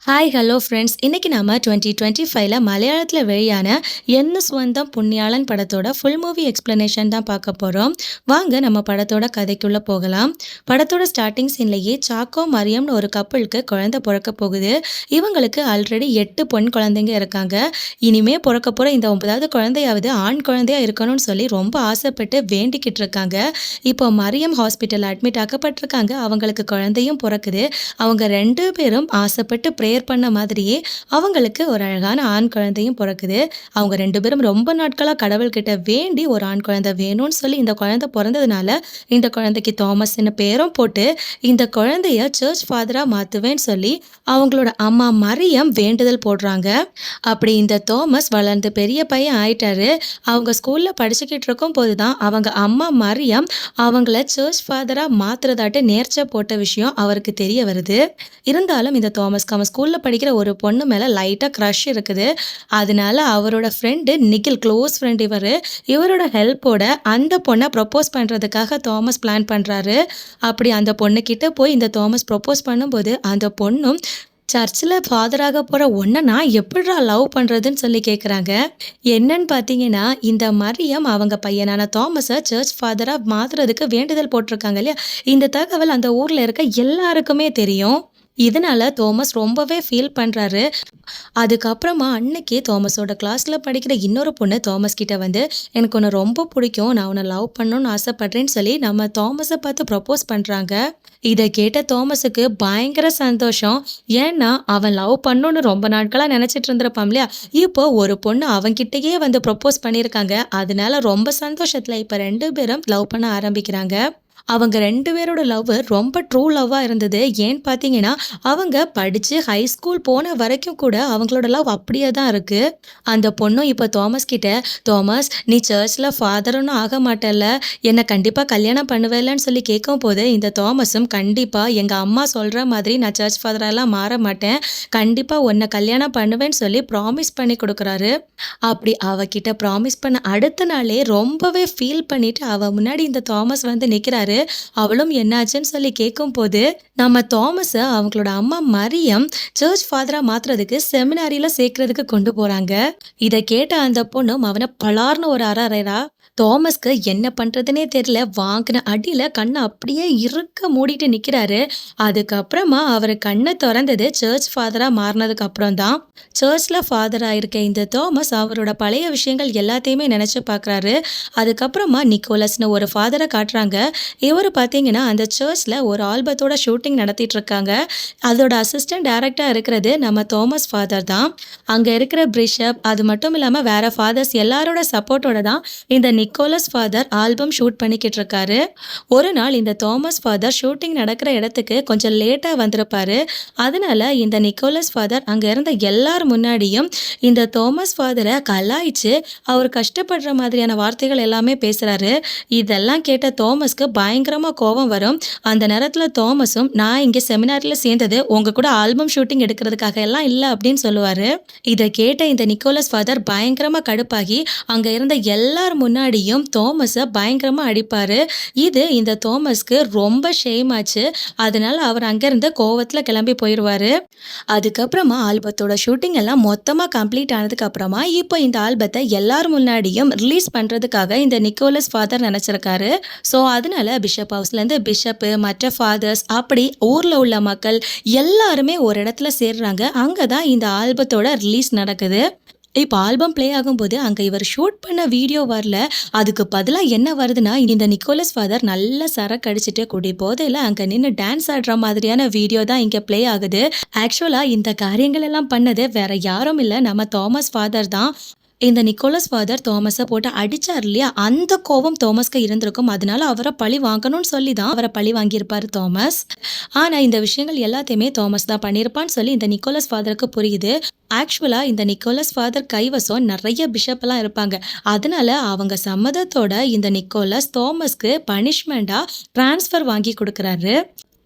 Hi hello friends. இன்னைக்கு நாம 2025ல மலையாளத்துல வெளியான "என்ன சொந்தம் புண்ணியாளன்" படத்தோட ஃபுல் மூவி எக்ஸ்பிளனேஷன் தான் பார்க்க போறோம். வாங்க நம்ம படத்தோட கதைக்குள்ள போகலாம். படத்தோட ஸ்டார்ட்டிங் சீன்லயே சாக்கோ, மரியம்னு ஒரு கப்புளுக்கு குழந்தை பொறக்க போகுது. இவங்களுக்கு ஆல்ரெடி 8 பொண் குழந்தைங்க இருக்காங்க. இனிமே பொறக்க போற இந்த 9வது குழந்தையாவது ஆண் குழந்தையா இருக்கணும்னு சொல்லி ரொம்ப ஆசைப்பட்டு வேண்டிக்கிட்டு இருக்காங்க. இப்போ மரியம் ஹாஸ்பிட்டல் அட்மிட் ஆக்கப்பட்டிருக்காங்க. அவங்களுக்கு குழந்தையும் பொறக்குது. அவங்க 2 பேரும் ஆசைப்பட்டு ப்ரேயர் பண்ண மாதிரியே அவங்களுக்கு ஒரு அழகான ஆண் குழந்தையும் பொறக்குது. அவங்க 2 பேரும் ரொம்ப நாட்களா கடவுள்கிட்ட வேண்டி ஒரு ஆண் குழந்தை வேணும்னு சொல்லி இந்த குழந்தை பொறந்ததுனால இந்த குழந்தைக்கு தாமஸ்ன்னு பேரும் போட்டு இந்த குழந்தைய சர்ச் ஃபாதரா மாத்துவேன்னு சொல்லி அவங்களோட அம்மா மரியம் வேண்டுதல் போடுறாங்க. அப்படி இந்த தாமஸ் வளர்ந்து பெரிய பையன் ஆயிட்டாரு. அவங்க ஸ்கூல்ல படிச்சுக்கிட்டு இருக்கும் போதுதான் அவங்க அம்மா மரியம் அவங்கள சர்ச் ஃபாதரா மாத்துறதாட்டு நேர்ச்சை போட்ட விஷயம் அவருக்கு தெரிய வருது. இருந்தாலும் இந்த தாமஸ்க்கு அவன் ஸ்கூல்ல படிக்கிற ஒரு பொண்ணு மேல லைட்டா க்ரஷ் இருக்குது. அதனால அவரோட ஃப்ரெண்டு நிக்கில், க்ளோஸ் ஃப்ரெண்ட் இவரோட ஹெல்ப்போட அந்த பொண்ணை ப்ரப்போஸ் பண்றதுக்காக தாமஸ் பிளான் பண்றாரு. அப்படி அந்த பொண்ணுகிட்ட போய் இந்த தாமஸ் ப்ரப்போஸ் பண்ணும்போது அந்த பொண்ணும் சர்ச்சில் ஃபாதராக போகிற ஒன்றை நான் எப்படிடா லவ் பண்ணுறதுன்னு சொல்லி கேட்குறாங்க. என்னன்னு பார்த்தீங்கன்னா, இந்த மரியம் அவங்க பையனான தாமஸை சர்ச் ஃபாதராக மாற்றுறதுக்கு வேண்டுதல் போட்டிருக்காங்க இல்லையா. இந்த தகவல் அந்த ஊரில் இருக்க எல்லாருக்குமே தெரியும். இதனால தாமஸ் ரொம்பவே ஃபீல் பண்ணுறாரு. அதுக்கப்புறமா அன்னைக்கு தாமஸோட கிளாஸில் படிக்கிற இன்னொரு பொண்ணு தாமஸ் கிட்ட வந்து, எனக்கு உன்னை ரொம்ப பிடிக்கும், நான் உன்னை லவ் பண்ணணும்னு ஆசைப்படுறேன்னு சொல்லி நம்ம தாமஸை பார்த்து ப்ரப்போஸ் பண்ணுறாங்க. இதை கேட்ட தாமஸுக்கு பயங்கர சந்தோஷம். ஏன்னா அவன் லவ் பண்ணணும்னு ரொம்ப நாட்களாக நினச்சிட்டு இருந்திருப்பான் இல்லையா. இப்போ ஒரு பொண்ணு அவன்கிட்டயே வந்து ப்ரப்போஸ் பண்ணியிருக்காங்க. அதனால ரொம்ப சந்தோஷத்தில் இப்போ 2 பேரும் லவ் பண்ண ஆரம்பிக்கிறாங்க. அவங்க 2 பேரோட லவ் ரொம்ப ட்ரூ லவ்வாக இருந்தது. ஏன்னு பார்த்தீங்கன்னா, அவங்க படித்து ஹை ஸ்கூல் போன வரைக்கும் கூட அவங்களோட லவ் அப்படியே தான் இருக்குது. அந்த பொண்ணும் இப்போ தாமஸ் கிட்ட, தாமஸ் நீ சர்ச்சில் ஃபாதர்னு ஆக மாட்டேல்ல, என்னை கண்டிப்பாக கல்யாணம் பண்ணுவேலன்னு சொல்லி கேட்கும் போது இந்த தாமஸும், கண்டிப்பாக எங்கள் அம்மா சொல்கிற மாதிரி நான் சர்ச் ஃபாதரெல்லாம் மாற மாட்டேன், கண்டிப்பாக உன்னை கல்யாணம் பண்ணுவேன்னு சொல்லி ப்ராமிஸ் பண்ணி கொடுக்குறாரு. அப்படி அவகிட்ட ப்ராமிஸ் பண்ண அடுத்த நாளே ரொம்பவே ஃபீல் பண்ணிட்டு அவ முன்னாடி இந்த தாமஸ் வந்து நிற்கிறாரு. அவளும் என்னாச்சுன்னு சொல்லி கேட்கும் போது நம்ம தாமஸை அவங்களோட அம்மா மரியம் சர்ச் ஃபாதரா மாத்துறதுக்கு செமினாரியில சேர்க்கறதுக்கு கொண்டு போறாங்க. இதை கேட்ட அந்த பொண்ணும் அவனை பலார்னு ஒரு அறையறா. தாமஸ்க்கு என்ன பண்றதுனே தெரியல. வாங்கின அடியில கண்ணை அப்படியே இறுக்க மூடிட்டு நிக்கிறாரு. அதுக்கப்புறமா அவர் கண்ணை திறந்தது சர்ச் ஃபாதரா மாறினதுக்கு அப்புறம் தான். சர்ச்ல ஃபாதரா இருக்க இந்த தாமஸ் அவரோட பழைய விஷயங்கள் எல்லாத்தையுமே நினைச்சு பார்க்குறாரு. அதுக்கப்புறமா நிக்கோலஸ்னு ஒரு ஃபாதரை காட்டுறாங்க. இவர் பார்த்தீங்கன்னா அந்த சர்ச்சில் ஒரு ஆல்பத்தோட ஷூட்டிங் நடத்திட்டு இருக்காங்க. அதோட அசிஸ்டன்ட் டைரக்டராக இருக்கிறது நம்ம தாமஸ் ஃபாதர் தான். அங்கே இருக்கிற பிஷப் அது மட்டும் இல்லாமல் வேற ஃபாதர்ஸ் எல்லாரோட சப்போர்ட்டோட தான் இந்த நிக்கோலஸ் ஃபாதர் ஆல்பம் ஷூட் பண்ணிக்கிட்டு இருக்காரு. ஒரு நாள் இந்த தாமஸ் ஃபாதர் ஷூட்டிங் நடக்கிற இடத்துக்கு கொஞ்சம் லேட்டாக வந்திருப்பாரு. அதனால இந்த நிக்கோலஸ் ஃபாதர் அங்கே இருந்த எல்லார் முன்னாடியும் இந்த தாமஸ் ஃபாதரை கலாய்ச்சு அவர் கஷ்டப்படுற மாதிரியான வார்த்தைகள் எல்லாமே பேசுகிறாரு. இதெல்லாம் கேட்ட தாமஸ்க்கு பயங்கரமாக கோபம் வரும். அந்த நேரத்தில் தாமஸும், நான் இங்கே செமினாரில் சேர்ந்தது உங்கள் கூட ஆல்பம் ஷூட்டிங் எடுக்கிறதுக்காக எல்லாம் இல்லை அப்படின்னு சொல்லுவார். இதை கேட்ட இந்த நிக்கோலஸ் ஃபாதர் பயங்கரமாக கடுப்பாகி அங்கே இருந்த எல்லார் முன்னாடியும் தாமஸை பயங்கரமாக அடிப்பார். இது இந்த தாமஸ்க்கு ரொம்ப ஷேம் ஆச்சு. அதனால அவர் அங்கேருந்து கோவத்தில் கிளம்பி போயிடுவார். அதுக்கப்புறமா ஆல்பத்தோட ஷூட்டிங் எல்லாம் மொத்தமாக கம்ப்ளீட் ஆனதுக்கு அப்புறமா இப்போ இந்த ஆல்பத்தை எல்லார் முன்னாடியும் ரிலீஸ் பண்ணுறதுக்காக இந்த நிக்கோலஸ் ஃபாதர் நினச்சிருக்காரு. ஸோ அதனால பிஷப் ஹவுஸ்லேருந்து பிஷப்பு, மற்ற ஃபாதர்ஸ், அப்படி ஊரில் உள்ள மக்கள் எல்லாருமே ஒரு இடத்துல சேர்றாங்க. அங்கே தான் இந்த ஆல்பத்தோட ரிலீஸ் நடக்குது. இப்போ ஆல்பம் ப்ளே ஆகும்போது அங்கே இவர் ஷூட் பண்ண வீடியோ வரல. அதுக்கு பதிலாக என்ன வருதுன்னா, இந்த நிக்கோலஸ் ஃபாதர் நல்ல சரக்கு அடிச்சுட்டு குடி போதையில் அங்கே நின்று டான்ஸ் ஆடுற மாதிரியான வீடியோ தான் இங்கே ப்ளே ஆகுது. ஆக்சுவலாக இந்த காரியங்கள் எல்லாம் பண்ணது வேற யாரும் இல்லை, நம்ம தாமஸ் ஃபாதர் தான். இந்த நிக்கோலஸ் ஃபாதர் தாமஸை போட்டு அடிச்சார் இல்லையா, அந்த கோபம் தாமஸ்க்கு இருந்திருக்கும். அதனால அவரை பழி வாங்கணும்னு சொல்லி தான் அவரை பழி வாங்கியிருப்பார் தாமஸ். ஆனால் இந்த விஷயங்கள் எல்லாத்தையுமே தாமஸ் தான் பண்ணியிருப்பான்னு சொல்லி இந்த நிக்கோலஸ் ஃபாதருக்கு புரியுது. ஆக்சுவலாக இந்த நிக்கோலஸ் ஃபாதர் கைவசம் நிறைய பிஷப்லாம் இருப்பாங்க. அதனால அவங்க சம்மதத்தோட இந்த நிக்கோலஸ் தாமஸ்க்கு பனிஷ்மெண்ட்டாக ட்ரான்ஸ்ஃபர் வாங்கி கொடுக்குறாரு.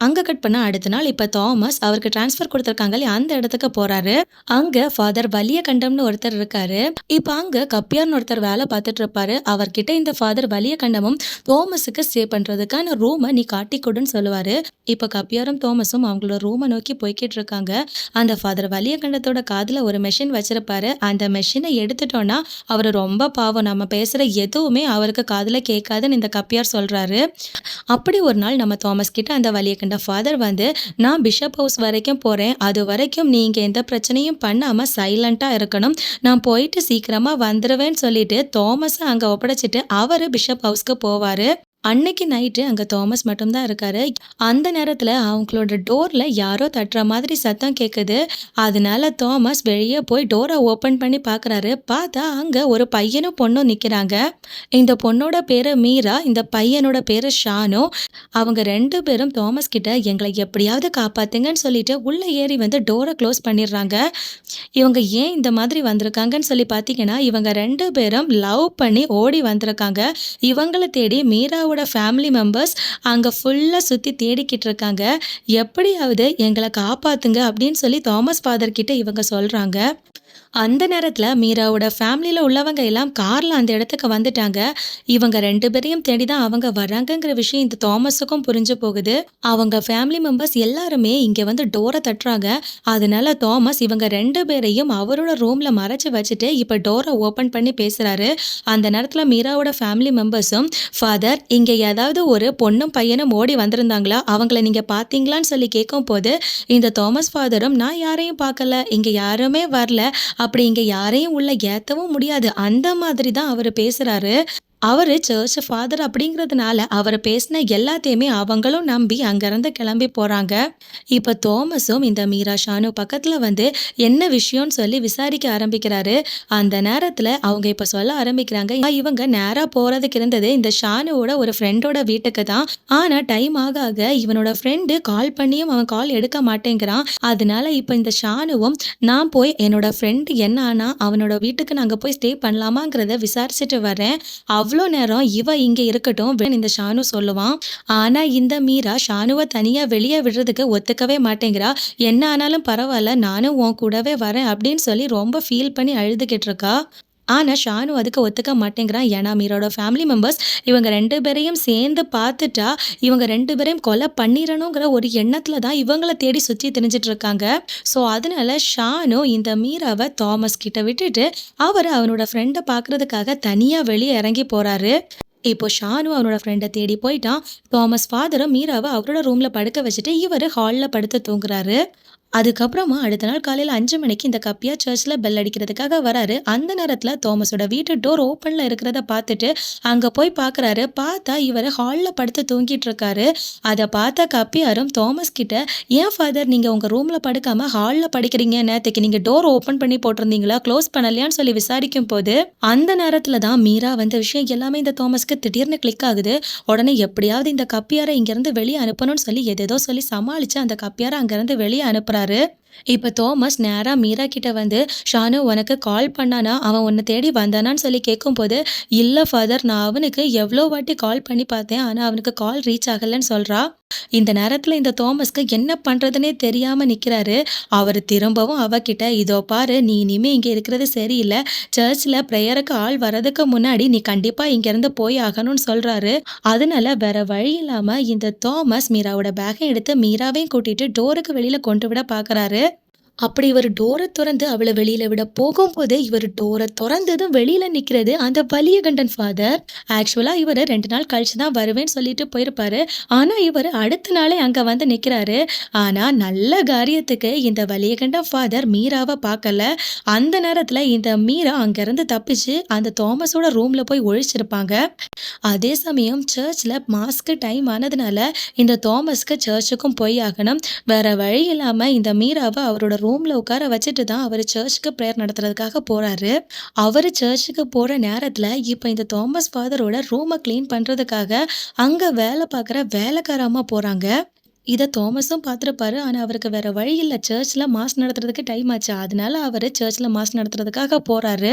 அங்க கட் பண்ணா அடுத்த நாள் இப்ப தாமஸ் அவருக்கு ட்ரான்ஸ்ஃபர் குடுத்துருக்காங்க இல்லையா, அந்த இடத்துக்கு போறாரு. அங்க ஃபாதர் வலியகண்டம்னு ஒருத்தர் இருக்காரு. இப்ப அங்க கப்பியார்ன்னு ஒருத்தர் வேலை பார்த்துட்டு இருப்பாரு. அவர்கிட்ட இந்த ஃபாதர் வலியகண்டமும் தோமஸுக்கு ஸ்டே பண்றதுக்கான ரூம நீ காட்டிக் குடுன்னு சொல்லுவாரு. இப்ப கப்பியாரும் தோமஸும் அவங்களோட ரூம நோக்கி போய்க்கிட்டு இருக்காங்க. அந்த ஃபாதர் வலியகண்டத்தோட காதுல ஒரு மெஷின் வச்சிருப்பாரு. அந்த மெஷினை எடுத்துட்டோம்னா அவரு ரொம்ப பாவம். நம்ம பேசுற எதுவுமே அவருக்கு காதுல கேட்காதுன்னு இந்த கப்பியார் சொல்றாரு. அப்படி ஒரு நாள் நம்ம தாமஸ் கிட்ட அந்த வலியகண்ட ஃபாதர் வந்து, நான் பிஷப் ஹவுஸ் வரைக்கும் போறேன். அது வரைக்கும் நீங்க எந்த பிரச்சனையும் பண்ணாம சைலண்டா இருக்கணும். நான் போயிட்டு சீக்கிரமா வந்துருவேன்னு சொல்லிட்டு தாமஸ அங்க ஒப்படைச்சிட்டு அவரு பிஷப் ஹவுஸ்க்கு போவாரு. அன்னைக்கு நைட்டு அங்க தாமஸ் மட்டும் தான் இருக்காரு. அந்த நேரத்துல அவங்களோட டோர்ல யாரோ தட்டுற மாதிரி சத்தம் கேக்குது. அதனால தாமஸ் வெளியே போய் டோரை ஓபன் பண்ணி பாக்குறாரு. பார்த்தா அங்க ஒரு பையனும் பொண்ணும் நிக்கிறாங்க. இந்த பொண்ணோட பேரு மீரா, இந்த பையனோட பேரு ஷானு. அவங்க 2 பேரும் தாமஸ் கிட்ட எங்களை எப்படியாவது காப்பாத்துங்கன்னு சொல்லிட்டு உள்ள ஏறி வந்து டோரை க்ளோஸ் பண்ணிடுறாங்க. இவங்க ஏன் இந்த மாதிரி வந்திருக்காங்கன்னு சொல்லி பார்த்தீங்கன்னா, இவங்க 2 பேரும் லவ் பண்ணி ஓடி வந்திருக்காங்க. இவங்கள தேடி மீராவோட ஃபேமிலி மெம்பர்ஸ் அங்க ஃபுல்லா சுத்தி தேடிக்கிட்டு இருக்காங்க. எப்படியாவது எங்களை காப்பாத்துங்க அப்படின்னு சொல்லி தாமஸ் ஃபாதர் கிட்ட இவங்க சொல்றாங்க. அந்த நேரத்துல மீராவோட ஃபேமிலியில உள்ளவங்க எல்லாம் கார்ல அந்த இடத்துக்கு வந்துட்டாங்க. இவங்க 2 பேரையும் தேடி தான் அவங்க வர்றாங்கங்கிற விஷயம் இந்த தாமஸுக்கும் புரிஞ்சு போகுது. அவங்க ஃபேமிலி மெம்பர்ஸ் எல்லாருமே இங்க வந்து டோரை தட்டுறாங்க. அதனால தாமஸ் இவங்க 2 பேரையும் அவரோட ரூம்ல மறைச்சு வச்சுட்டு இப்ப டோரை ஓபன் பண்ணி பேசுறாரு. அந்த நேரத்துல மீராவோட ஃபேமிலி மெம்பர்ஸும், ஃபாதர் இங்க ஏதாவது ஒரு பொண்ணும் பையனும் ஓடி வந்திருந்தாங்களா, அவங்கள நீங்க பாத்தீங்களான்னு சொல்லி கேட்கும் போது இந்த தாமஸ் ஃபாதரும், நான் யாரையும் பார்க்கல, இங்க யாருமே வரல, அப்படி இங்க யாரையும் உள்ள ஏத்தவும் முடியாது, அந்த மாதிரி தான் அவரு பேசுறாரு. அவரு சர்ச் ஃபாதர் அப்படிங்கிறதுனால அவர் பேசின எல்லாத்தையுமே அவங்களும் நம்பி அங்கிருந்து கிளம்பி போறாங்க. இப்ப தோமஸும் இந்த மீரா ஷானு பக்கத்துல வந்து என்ன விஷயம்னு சொல்லி விசாரிக்க ஆரம்பிக்கிறாரு. அந்த நேரத்துல அவங்க இப்ப சொல்ல ஆரம்பிக்கிறாங்க, இவங்க நேரா போறதுக்கு இருந்தது இந்த ஷானுவோட ஒரு ஃப்ரெண்டோட வீட்டுக்கு தான். ஆனா டைம் ஆக ஆக இவனோட ஃப்ரெண்டு கால் பண்ணியும் அவன் கால் எடுக்க மாட்டேங்கிறான். அதனால இப்ப இந்த ஷானுவும், நான் போய் என்னோட ஃப்ரெண்டு என்ன ஆனா அவனோட வீட்டுக்கு நாங்க போய் ஸ்டே பண்ணலாமாங்கிறத விசாரிச்சுட்டு வரேன், அவ்வளோ நேரம் இவ இங்க இருக்கட்டும் இந்த ஷானு சொல்லுவான். ஆனா இந்த மீரா ஷானுவை தனியா வெளியே விடுறதுக்கு ஒத்துக்கவே மாட்டேங்கிறா. என்ன ஆனாலும் பரவாயில்ல, நானும் உன் கூடவே வரேன் அப்படின்னு சொல்லி ரொம்ப ஃபீல் பண்ணி அழுதுகிட்டு இருக்கா. ஆனா ஷானு அதுக்கு ஒத்துக்க மாட்டேங்கிறான். ஏன்னா மீரோட ஃபேமிலி மெம்பர்ஸ் இவங்க 2 பேரையும் சேர்ந்து பார்த்துட்டா இவங்க 2 பேரையும் கொலை பண்ணிடணுங்கிற ஒரு எண்ணத்துல தான் இவங்கள தேடி சுற்றி திரிஞ்சிட்டு இருக்காங்க. ஸோ அதனால ஷானு இந்த மீராவை தாமஸ் கிட்ட விட்டுட்டு அவர் அவனோட ஃப்ரெண்டை பார்க்கறதுக்காக தனியா வெளியே இறங்கி போறாரு. இப்போ ஷானு அவனோட ஃப்ரெண்டை தேடி போயிட்டான். தாமஸ் ஃபாதரும் மீராவை அவரோட ரூம்ல படுக்க வச்சுட்டு இவர் ஹாலில் படுத்து தூங்குறாரு. அதுக்கப்புறமா அடுத்த நாள் காலையில் 5 மணிக்கு இந்த கப்பியா சர்ச்சில் பெல் அடிக்கிறதுக்காக வராரு. அந்த நேரத்தில் தாமஸோட வீட்டு டோர் ஓப்பனில் இருக்கிறத பார்த்துட்டு அங்கே போய் பார்க்குறாரு. பார்த்தா இவர் ஹாலில் படுத்து தூங்கிட்டு இருக்காரு. அதை பார்த்த கப்பியாரும் தாமஸ் கிட்ட, ஏன் ஃபாதர் நீங்கள் உங்கள் ரூமில் படுக்காமல் ஹாலில் படிக்கிறீங்க, நேற்றுக்கு நீங்கள் டோர் ஓப்பன் பண்ணி போட்டிருந்தீங்களா, க்ளோஸ் பண்ணலையான்னு சொல்லி விசாரிக்கும் போது அந்த நேரத்தில் தான் மீரா வந்த விஷயம் எல்லாமே இந்த தாமஸ்க்கு திடீர்னு கிளிக் ஆகுது. உடனே எப்படியாவது இந்த கப்பியாரை இங்கேருந்து வெளியே அனுப்பணும்னு சொல்லி எதேதோ சொல்லி சமாளித்து அந்த கப்பியாரை அங்கேருந்து வெளியே அனுப்புறாரு. இப்ப தோமஸ் நேரா மீரா கிட்ட வந்து, ஷானு உனக்கு கால் பண்ணானா, அவன் உன்னை தேடி வந்தானான்னு சொல்லி கேட்கும்போது, இல்ல ஃபாதர் நான் அவனுக்கு எவ்வளோ வாட்டி கால் பண்ணி பார்த்தேன், ஆனா அவனுக்கு கால் ரீச் ஆகலன்னு சொல்றா. இந்த நேரத்துல இந்த தோமஸ்க்கு என்ன பண்றதுன்னே தெரியாம நிக்கிறாரு. அவர் திரும்பவும் அவகிட்ட, இதோ பாரு நீ இனிமே இங்க இருக்கிறது சரியில்லை, சர்ச்ல பிரேயருக்கு ஆள் வர்றதுக்கு முன்னாடி நீ கண்டிப்பா இங்க இருந்து போய் ஆகணும்னு சொல்றாரு. அதனால வேற வழி இல்லாம இந்த தோமஸ் மீராவோட பேக்கை எடுத்து மீராவையும் கூட்டிட்டு டோருக்கு வெளியில கொண்டு விட பாக்குறாரு. அப்படி இவர் டோரை திறந்து அவளை வெளியில விட போகும்போது இவர் டோரை திறந்ததும் வெளியில நிக்கிறது அந்த வலியகண்டன் ஃபாதர். ஆக்சுவலா இவர் 2 நாள் கழிச்சு தான் வருவேன்னு சொல்லிட்டு போயிருப்பாரு. ஆனா இவர் அடுத்த நாளே அங்க வந்து நிக்கிறாரு. ஆனா நல்ல காரியத்துக்கு இந்த வலியகண்டன் ஃபாதர் மீராவை பார்க்கல. அந்த நேரத்துல இந்த மீரா அங்கிருந்து தப்பிச்சு அந்த தோமஸோட ரூம்ல போய் ஒழிச்சிருப்பாங்க. அதே சமயம் சர்ச்ல மாஸ்க்கு டைம் ஆனதுனால இந்த தோமஸ்க்கு சர்ச்சுக்கும் போய் ஆகணும். வேற வழி இல்லாம இந்த மீராவை அவரோட ரூம்ல உட்கார வச்சுட்டு தான் அவர் சர்ச்சுக்கு ப்ரேயர் நடத்துறதுக்காக போறாரு. அவர் சர்ச்சுக்கு போற நேரத்துல இப்ப இந்த தாமஸ் ஃபாதரோட ரூமை கிளீன் பண்றதுக்காக அங்க வேலை பார்க்குற வேலைக்காரமா போறாங்க. இத தாமஸும் பார்த்திருப்பாரு. ஆனா, அவருக்கு வேற வழி இல்ல. சர்ச்ல மாஸ் நடத்துறதுக்கு டைம் ஆச்சு. அதனால அவரு சர்ச்ல மாஸ் நடத்துறதுக்காக போறாரு.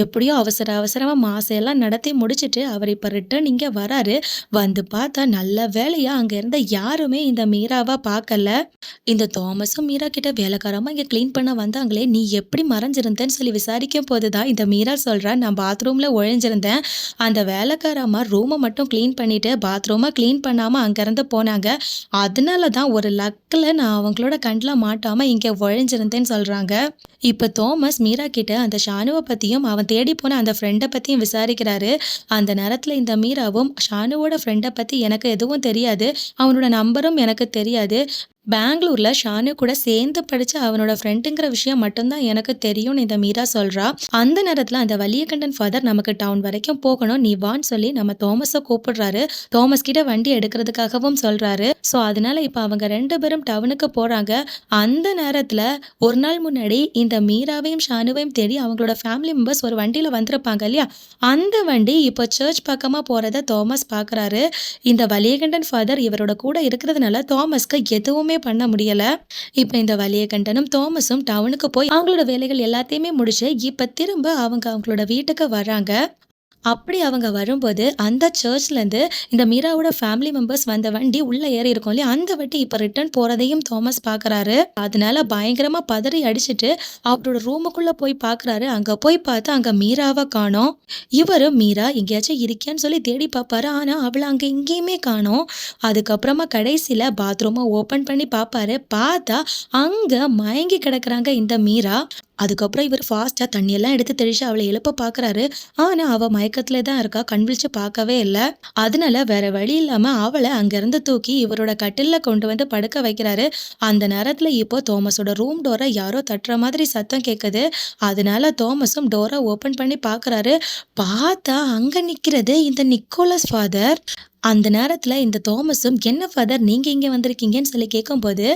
எப்படியோ அவசர அவசரமா மாஸ் எல்லாம் நடத்தி முடிச்சுட்டு, அவர் இப்ப ரிட்டர்ன் இங்க வராரு. வந்து பார்த்தா நல்ல வேளையா அங்க இருந்த யாருமே இந்த மீராவ பார்க்கல. இந்த தாமஸும் மீரா கிட்ட வேலைக்காரமா இங்க கிளீன் பண்ண வந்தாங்களே, நீ எப்படி மறைஞ்சிருந்தன்னு சொல்லி விசாரிக்கும் போது தான் இந்த மீரா சொல்றா, நான் பாத்ரூம்ல ஒளிஞ்சிருந்தேன். அந்த வேலைக்காரம்மா ரூம மட்டும் கிளீன் பண்ணிட்டு, பாத்ரூம கிளீன் பண்ணாம அங்கருந்து போனாங்க. அதனால தான் ஒரு லக்ல நான் அவங்களோட கண்ல மாட்டாம இங்க ஒளிஞ்சிருந்தேன்னு சொல்றாங்க. இப்ப தாமஸ் மீரா கிட்ட அந்த ஷானுவ பத்தியும், அவன் தேடி போன அந்த ஃப்ரெண்ட பத்தியும் விசாரிக்கிறாரு. அந்த நேரத்துல இந்த மீராவும், ஷானுவோட ஃப்ரெண்ட பத்தி எனக்கு எதுவும் தெரியாது. அவனோட நம்பரும் எனக்கு தெரியாது. பெங்களூர்ல ஷானு கூட சேர்ந்து படிச்ச அவனோட ஃப்ரெண்டுங்கிற விஷயம் மட்டும் தான் எனக்கு தெரியும்னு இந்த மீரா சொல்றா. அந்த நேரத்துல அந்த வலியகண்டன் ஃபாதர் நமக்கு டவுன் வரைக்கும் போகணும், நீ வான்னு சொல்லி நம்ம தாமஸ கூப்பிடுறாரு. தாமஸ் கிட்ட வண்டி எடுக்கிறதுக்காகவும் சொல்றாரு. சோ அதனால இப்ப அவங்க 2 பேரும் டவுனுக்கு போறாங்க. அந்த நேரத்துல ஒரு நாள் முன்னாடி இந்த மீராவையும் ஷானுவையும் தேடி அவங்களோட ஃபேமிலி மெம்பர்ஸ் ஒரு வண்டியில வந்திருப்பாங்க இல்லையா, அந்த வண்டி இப்போ சர்ச் பக்கமா போறத தாமஸ் பாக்குறாரு. இந்த வலியகண்டன் ஃபாதர் இவரோட கூட இருக்கிறதுனால தாமஸ்க்கு எதுவுமே பண்ண முடியல. இப்ப இந்த வலியகண்டனும் தாமஸும் டவுனுக்கு போய் அவங்களோட வேலைகள் எல்லாத்தையுமே முடிச்சு இப்ப திரும்ப அவங்களோட வீட்டுக்கு வராங்க. அப்படி அவங்க வரும்போது அந்த சர்ச்லேருந்து இந்த மீராவோட ஃபேமிலி மெம்பர்ஸ் வந்த வண்டி உள்ள ஏறி இருக்கும் இல்லையா, அந்த வண்டி இப்போ ரிட்டர்ன் போறதையும் தாமஸ் பார்க்குறாரு. அதனால பயங்கரமா பதறி அடிச்சுட்டு அவரோட ரூமுக்குள்ள போய் பார்க்குறாரு. அங்க போய் பார்த்தா அங்க மீராவை காணோம். இவரு மீரா எங்கேயாச்சும் இருக்கியான்னு சொல்லி தேடி பார்ப்பாரு. ஆனா அவளை அங்க எங்கேயுமே காணோம். அதுக்கப்புறமா கடைசியில பாத்ரூமை ஓபன் பண்ணி பார்ப்பாரு. பார்த்தா அங்க மயங்கி கிடக்குறாங்க இந்த மீரா. அதுக்கப்புறம் இவர் ஃபாஸ்டா தண்ணியெல்லாம் எடுத்து தெளிச்சு அவளை எழுப்ப பார்க்குறாரு. ஆனா அவ மயக்கத்துல தான் இருக்கா, கண் விழிச்சு பார்க்கவே இல்லை. அதனால வேற வழி இல்லாம அவளை அங்கிருந்து தூக்கி இவரோட கட்டில்ல கொண்டு வந்து படுக்க வைக்கிறாரு. அந்த நேரத்துல இப்போ தாமஸோட ரூம் டோரை யாரோ தட்டுற மாதிரி சத்தம் கேட்குது. அதனால தாமஸும் டோரை ஓபன் பண்ணி பார்க்குறாரு. பார்த்தா அங்க நிக்கிறது இந்த நிக்கோலஸ் ஃபாதர். அந்த நேரத்துல இந்த தாமஸும், என்ன ஃபாதர் நீங்க இங்க வந்திருக்கீங்கன்னு சொல்லி கேட்கும்போது,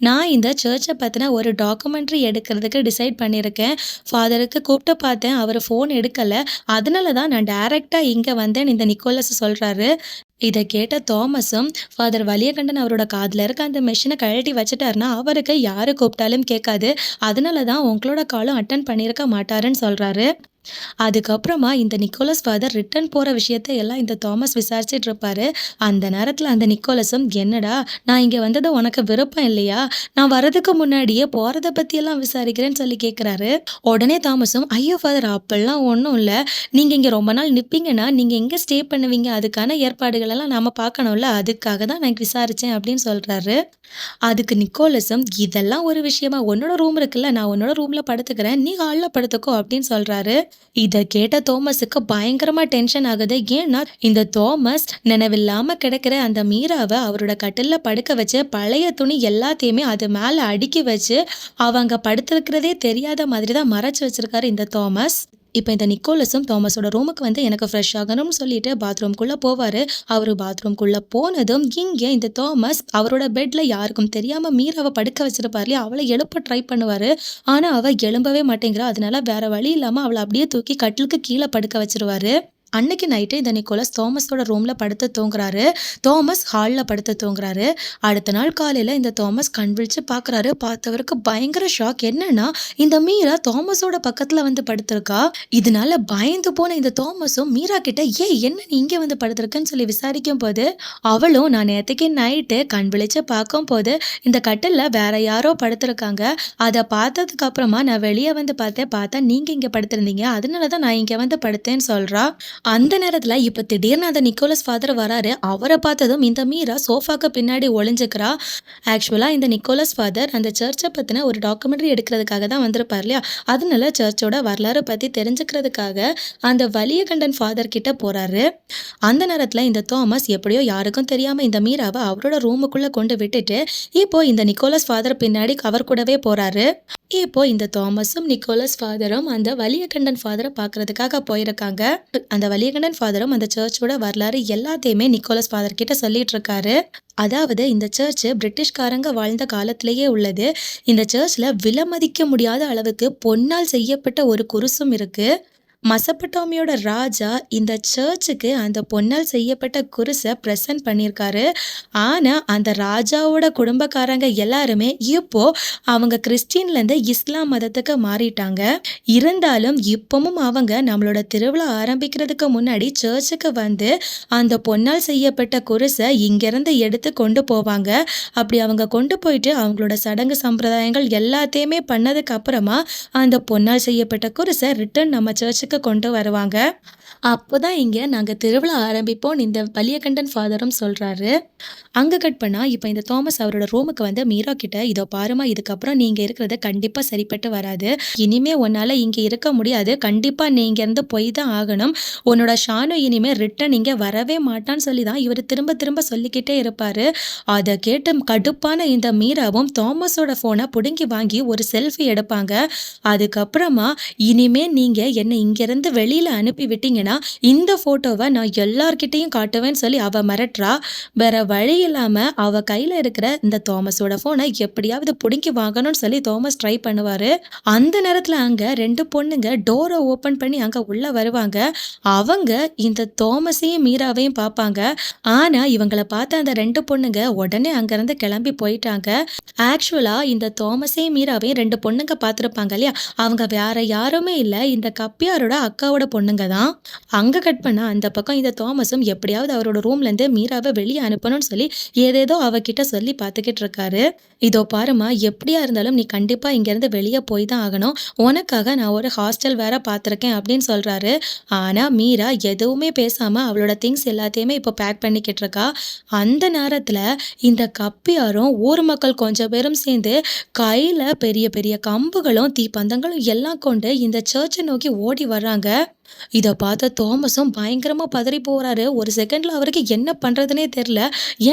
நான் இந்த சர்ச்சை பத்தின ஒரு டாக்குமெண்ட்ரி எடுக்கிறதுக்கு டிசைட் பண்ணியிருக்கேன். ஃபாதருக்கு கூப்பிட்டு பார்த்தேன், அவர் ஃபோன் எடுக்கல. அதனால தான் நான் டைரக்டா இங்க வந்தேன்னு இந்த நிக்கோலஸ் சொல்றாரு. இதை கேட்ட தாமஸும், ஃபாதர் வலியகண்டன் அவரோட காதுல இருக்க அந்த மெஷினை கழட்டி வச்சுட்டாருன்னா அவருக்கு யாரு கூப்பிட்டாலும் கேட்காது. அதனால தான் உங்களோட காலும் அட்டன் பண்ணியிருக்க மாட்டாருன்னு சொல்றாரு. அதுக்கப்புறமா இந்த நிக்கோலஸ் ஃபாதர் ரிட்டர்ன் போற விஷயத்தை எல்லாம் இந்த தாமஸ் விசாரிச்சுட்டு இருப்பாரு. அந்த நேரத்துல அந்த நிக்கோலஸும், என்னடா நான் இங்க வந்தது உனக்கு விருப்பம் இல்லையா, நான் வரதுக்கு முன்னாடியே போறத பத்தி எல்லாம் விசாரிக்கிறேன்னு சொல்லி கேட்கிறாரு. உடனே தாமஸும், ஐயோ ஃபாதர் அப்பெல்லாம் ஒன்றும் இல்லை, நீங்க இங்க ரொம்ப நாள் நிப்பீங்கன்னா நீங்க எங்க ஸ்டே பண்ணுவீங்க, அதுக்கான ஏற்பாடுகள் எல்லாம் நாம பார்க்கணும்ல, அதுக்காக தான் நான் விசாரிச்சேன் அப்படின்னு சொல்றாரு. அதுக்கு நிக்கோலஸும், இதெல்லாம் ஒரு விஷயமா, உன்னோட ரூம் இருக்குல்ல, நான் உன்னோட ரூம்ல படுத்துக்கிறேன், நீ ஹால்ல படுத்துக்கோ அப்படின்னு சொல்றாரு. இத கேட்ட தாமஸுக்கு பயங்கரமா டென்ஷன் ஆகுது. ஏன்னா இந்த தாமஸ் நினைவில்லாம கிடக்கிற அந்த மீராவை அவரோட கட்டில்ல படுக்க வச்சு பழைய துணி எல்லாத்தையுமே அது மேல அடுக்கி வச்சு அவங்க படுத்திருக்கிறதே தெரியாத மாதிரி தான் மறைச்சு வச்சிருக்காரு இந்த தாமஸ். இப்போ இந்த நிக்கோலஸும் தாமஸோட ரூமுக்கு வந்து எனக்கு ஃப்ரெஷ் ஆகணும்னு சொல்லிட்டு பாத்ரூம்குள்ளே போவார். அவர் பாத்ரூம்குள்ளே போனதும் இங்கே இந்த தாமஸ் அவரோட பெட்டில் யாருக்கும் தெரியாமல் மீராவை படுக்க வச்சிருப்பார் இல்லையா, அவளை எழுப்ப ட்ரை பண்ணுவார். ஆனால் அவள் எழும்பவே மாட்டேங்கிறா. அதனால வேற வழி இல்லாமல் அவளை அப்படியே தூக்கி கட்டிலுக்கு கீழே படுக்க வச்சிருவாரு. அன்னைக்கு நைட்டு இந்த நிக்கோலஸ் தாமஸோட ரூம்ல படுத்து தூங்குறாரு. தாமஸ் ஹாலில் படுத்து தூங்குறாரு. அடுத்த நாள் காலையில் இந்த தாமஸ் கண் விழிச்சு பார்க்குறாரு. பார்த்தவருக்கு பயங்கர ஷாக். என்னன்னா இந்த மீரா தாமஸோட பக்கத்தில் வந்து படுத்திருக்கா. இதனால பயந்து போன இந்த தாமஸும் மீரா கிட்ட, என்ன நீ இங்கே வந்து படுத்திருக்கன்னு சொல்லி விசாரிக்கும் போது அவளும், நான் நேற்றுக்கு நைட்டு கண் விழிச்சு பார்க்கும் போது இந்த கட்டிலில் வேற யாரோ படுத்திருக்காங்க, அதை பார்த்ததுக்கு அப்புறமா நான் வெளியே வந்து பார்த்தா நீங்கள் இங்கே படுத்திருந்தீங்க, அதனால தான் நான் இங்கே வந்து படுத்தேன்னு சொல்கிறா. அந்த நேரத்துல இப்ப திடீர்னு அந்த நிக்கோலஸ் ஃபாதர் வராரு. அவரை பார்த்ததும் இந்த மீரா சோஃபாக்கு பின்னாடி ஒளிஞ்சுக்கிறா. ஆக்சுவலா இந்த நிக்கோலஸ் ஃபாதர் அந்த சர்ச்சை பத்தின ஒரு டாக்குமெண்ட்ரி எடுக்கிறதுக்காக தான் வந்திருப்பார் இல்லையா, அதனால சர்ச்சோட வரலாறு பத்தி தெரிஞ்சுக்கிறதுக்காக அந்த வலியகண்டன் ஃபாதர் கிட்ட போறாரு. அந்த நேரத்துல இந்த தாமஸ் எப்படியோ யாருக்கும் தெரியாம இந்த மீராவை அவரோட ரூமுக்குள்ள கொண்டு விட்டுட்டு இப்போ இந்த நிக்கோலஸ் ஃபாதர் பின்னாடி அவர் கூடவே போறாரு. இப்போ இந்த தாமஸும் நிக்கோலஸ் ஃபாதரும் அந்த வலியகண்டன் ஃபாதரை பார்க்கறதுக்காக போயிருக்காங்க. அந்த வலியகண்டன் ஃபாதரும் அந்த சர்ச்சோட வரலாறு எல்லாத்தையுமே நிக்கோலஸ் ஃபாதர் கிட்ட சொல்லிட்டு இருக்காரு. அதாவது இந்த சர்ச் பிரிட்டிஷ்காரங்க வாழ்ந்த காலத்திலேயே உள்ளது. இந்த சர்ச்ல விலைமதிக்க முடியாத அளவுக்கு பொன்னால் செய்யப்பட்ட ஒரு குருசும் இருக்கு. மெசபடோமியோட ராஜா இந்த சர்ச்சுக்கு அந்த பொன்னால் செய்யப்பட்ட குருசை பிரசன்ட் பண்ணியிருக்காரு. ஆனா அந்த ராஜாவோட குடும்பக்காரங்க எல்லாருமே இப்போ அவங்க கிறிஸ்டின்லேருந்து இஸ்லாம் மதத்துக்கு மாறிட்டாங்க. இருந்தாலும் இப்பவும் அவங்க நம்மளோட திருவிழா ஆரம்பிக்கிறதுக்கு முன்னாடி சர்ச்சுக்கு வந்து அந்த பொன்னால் செய்யப்பட்ட குருசை இங்கிருந்து எடுத்து கொண்டு போவாங்க. அப்படி அவங்க கொண்டு போயிட்டு அவங்களோட சடங்கு சம்பிரதாயங்கள் எல்லாத்தையுமே பண்ணதுக்கு அப்புறமா அந்த பொன்னால் செய்யப்பட்ட குருசை ரிட்டர்ன் நம்ம சர்ச்சுக்கு கொண்டு வருவாங்க. அப்போதான் இங்க நாங்க திருவிழா ஆரம்பிப்போம்னு இந்த வலியகண்டன் ஃபாதரும் சொல்றாரு. அங்க கட் பண்ணா இப்ப இந்த தாமஸ் அவரோட ரூமுக்கு வந்து மீரா கிட்ட, இதோ பாருமா, இதுக்கப்புறம் நீங்க இருக்கிறது கண்டிப்பா சரிப்பட்டு வராது. இனிமே உன்னால இங்க இருக்க முடியாது. கண்டிப்பா நீ இங்க இருந்து போய் தான் ஆகணும். உன்னோட ஷானு இனிமே ரிட்டர்ன் இங்க வரவே மாட்டான்னு சொல்லி தான் இவர் திரும்ப திரும்ப சொல்லிக்கிட்டே இருப்பாரு. அதை கேட்டு கடுப்பான இந்த மீராவும் தாமஸோட போனை புடுங்கி வாங்கி ஒரு செல்ஃபி எடுப்பாங்க. அதுக்கப்புறமா இனிமே நீங்க என்னை இங்கிருந்து வெளியில அனுப்பி விட்டீங்கன்னா இந்த போட்டோவை நான் எல்லார்கிட்டையும் காட்டுவேன்னு சொல்லி அவ மிரட்டுறா. வேற வழி இல்லாம அவ கையில இருக்கிற இந்த தாமஸோட போனை எப்படியாவது புடுங்கி வாங்கணும்னு சொல்லி தாமஸ் ட்ரை பண்ணுவாரு. அந்த நேரத்துல அங்க 2 பொண்ணுங்க டோரை ஓபன் பண்ணி அங்க உள்ள வருவாங்க. அவங்க இந்த தாமஸையும் மீராவையும் பார்ப்பாங்க. ஆனா இவங்களை பார்த்த அந்த 2 பொண்ணுங்க உடனே அங்கிருந்து கிளம்பி போயிட்டாங்க. ஆக்சுவலா இந்த தாமஸையும் மீராவையும் 2 பொண்ணுங்க பார்த்துருப்பாங்க இல்லையா, அவங்க வேற யாருமே இல்லை, இந்த கப்பியாரோட அக்காவோட பொண்ணுங்க தான். அங்க கட் பண்ணா அந்த பக்கம் இந்த தாமஸும் எப்படியாவது அவரோட ரூம்ல இருந்து மீராவை வெளியே அனுப்பணும்னு சொல்லி ஏதேதோ அவகிட்ட சொல்லி பார்த்துக்கிட்டு இருக்காரு. இதோ பாருமா, எப்படியா இருந்தாலும் நீ கண்டிப்பா இங்க இருந்து வெளியே போய் தான் ஆகணும். உனக்காக நான் ஒரு ஹாஸ்டல் வேற பார்த்துருக்கேன் அப்படின்னு சொல்றாரு. ஆனா மீரா எதுவுமே பேசாம அவளோட திங்ஸ் எல்லாத்தையுமே இப்போ பேக் பண்ணிக்கிட்டு இருக்கா. அந்த நேரத்துல இந்த கப்பியாரும் ஊர் மக்கள் கொஞ்சம் பேரும் சேர்ந்து கையில பெரிய பெரிய கம்புகளும் தீப்பந்தங்களும் எல்லாம் கொண்டு இந்த சர்ச்சை நோக்கி ஓடி வர்றாங்க. இதை பார்த்த தாமஸும் பயங்கரமா பதறி போறாரு. ஒரு செகண்ட்ல அவருக்கு என்ன பண்றதுனே தெரியல.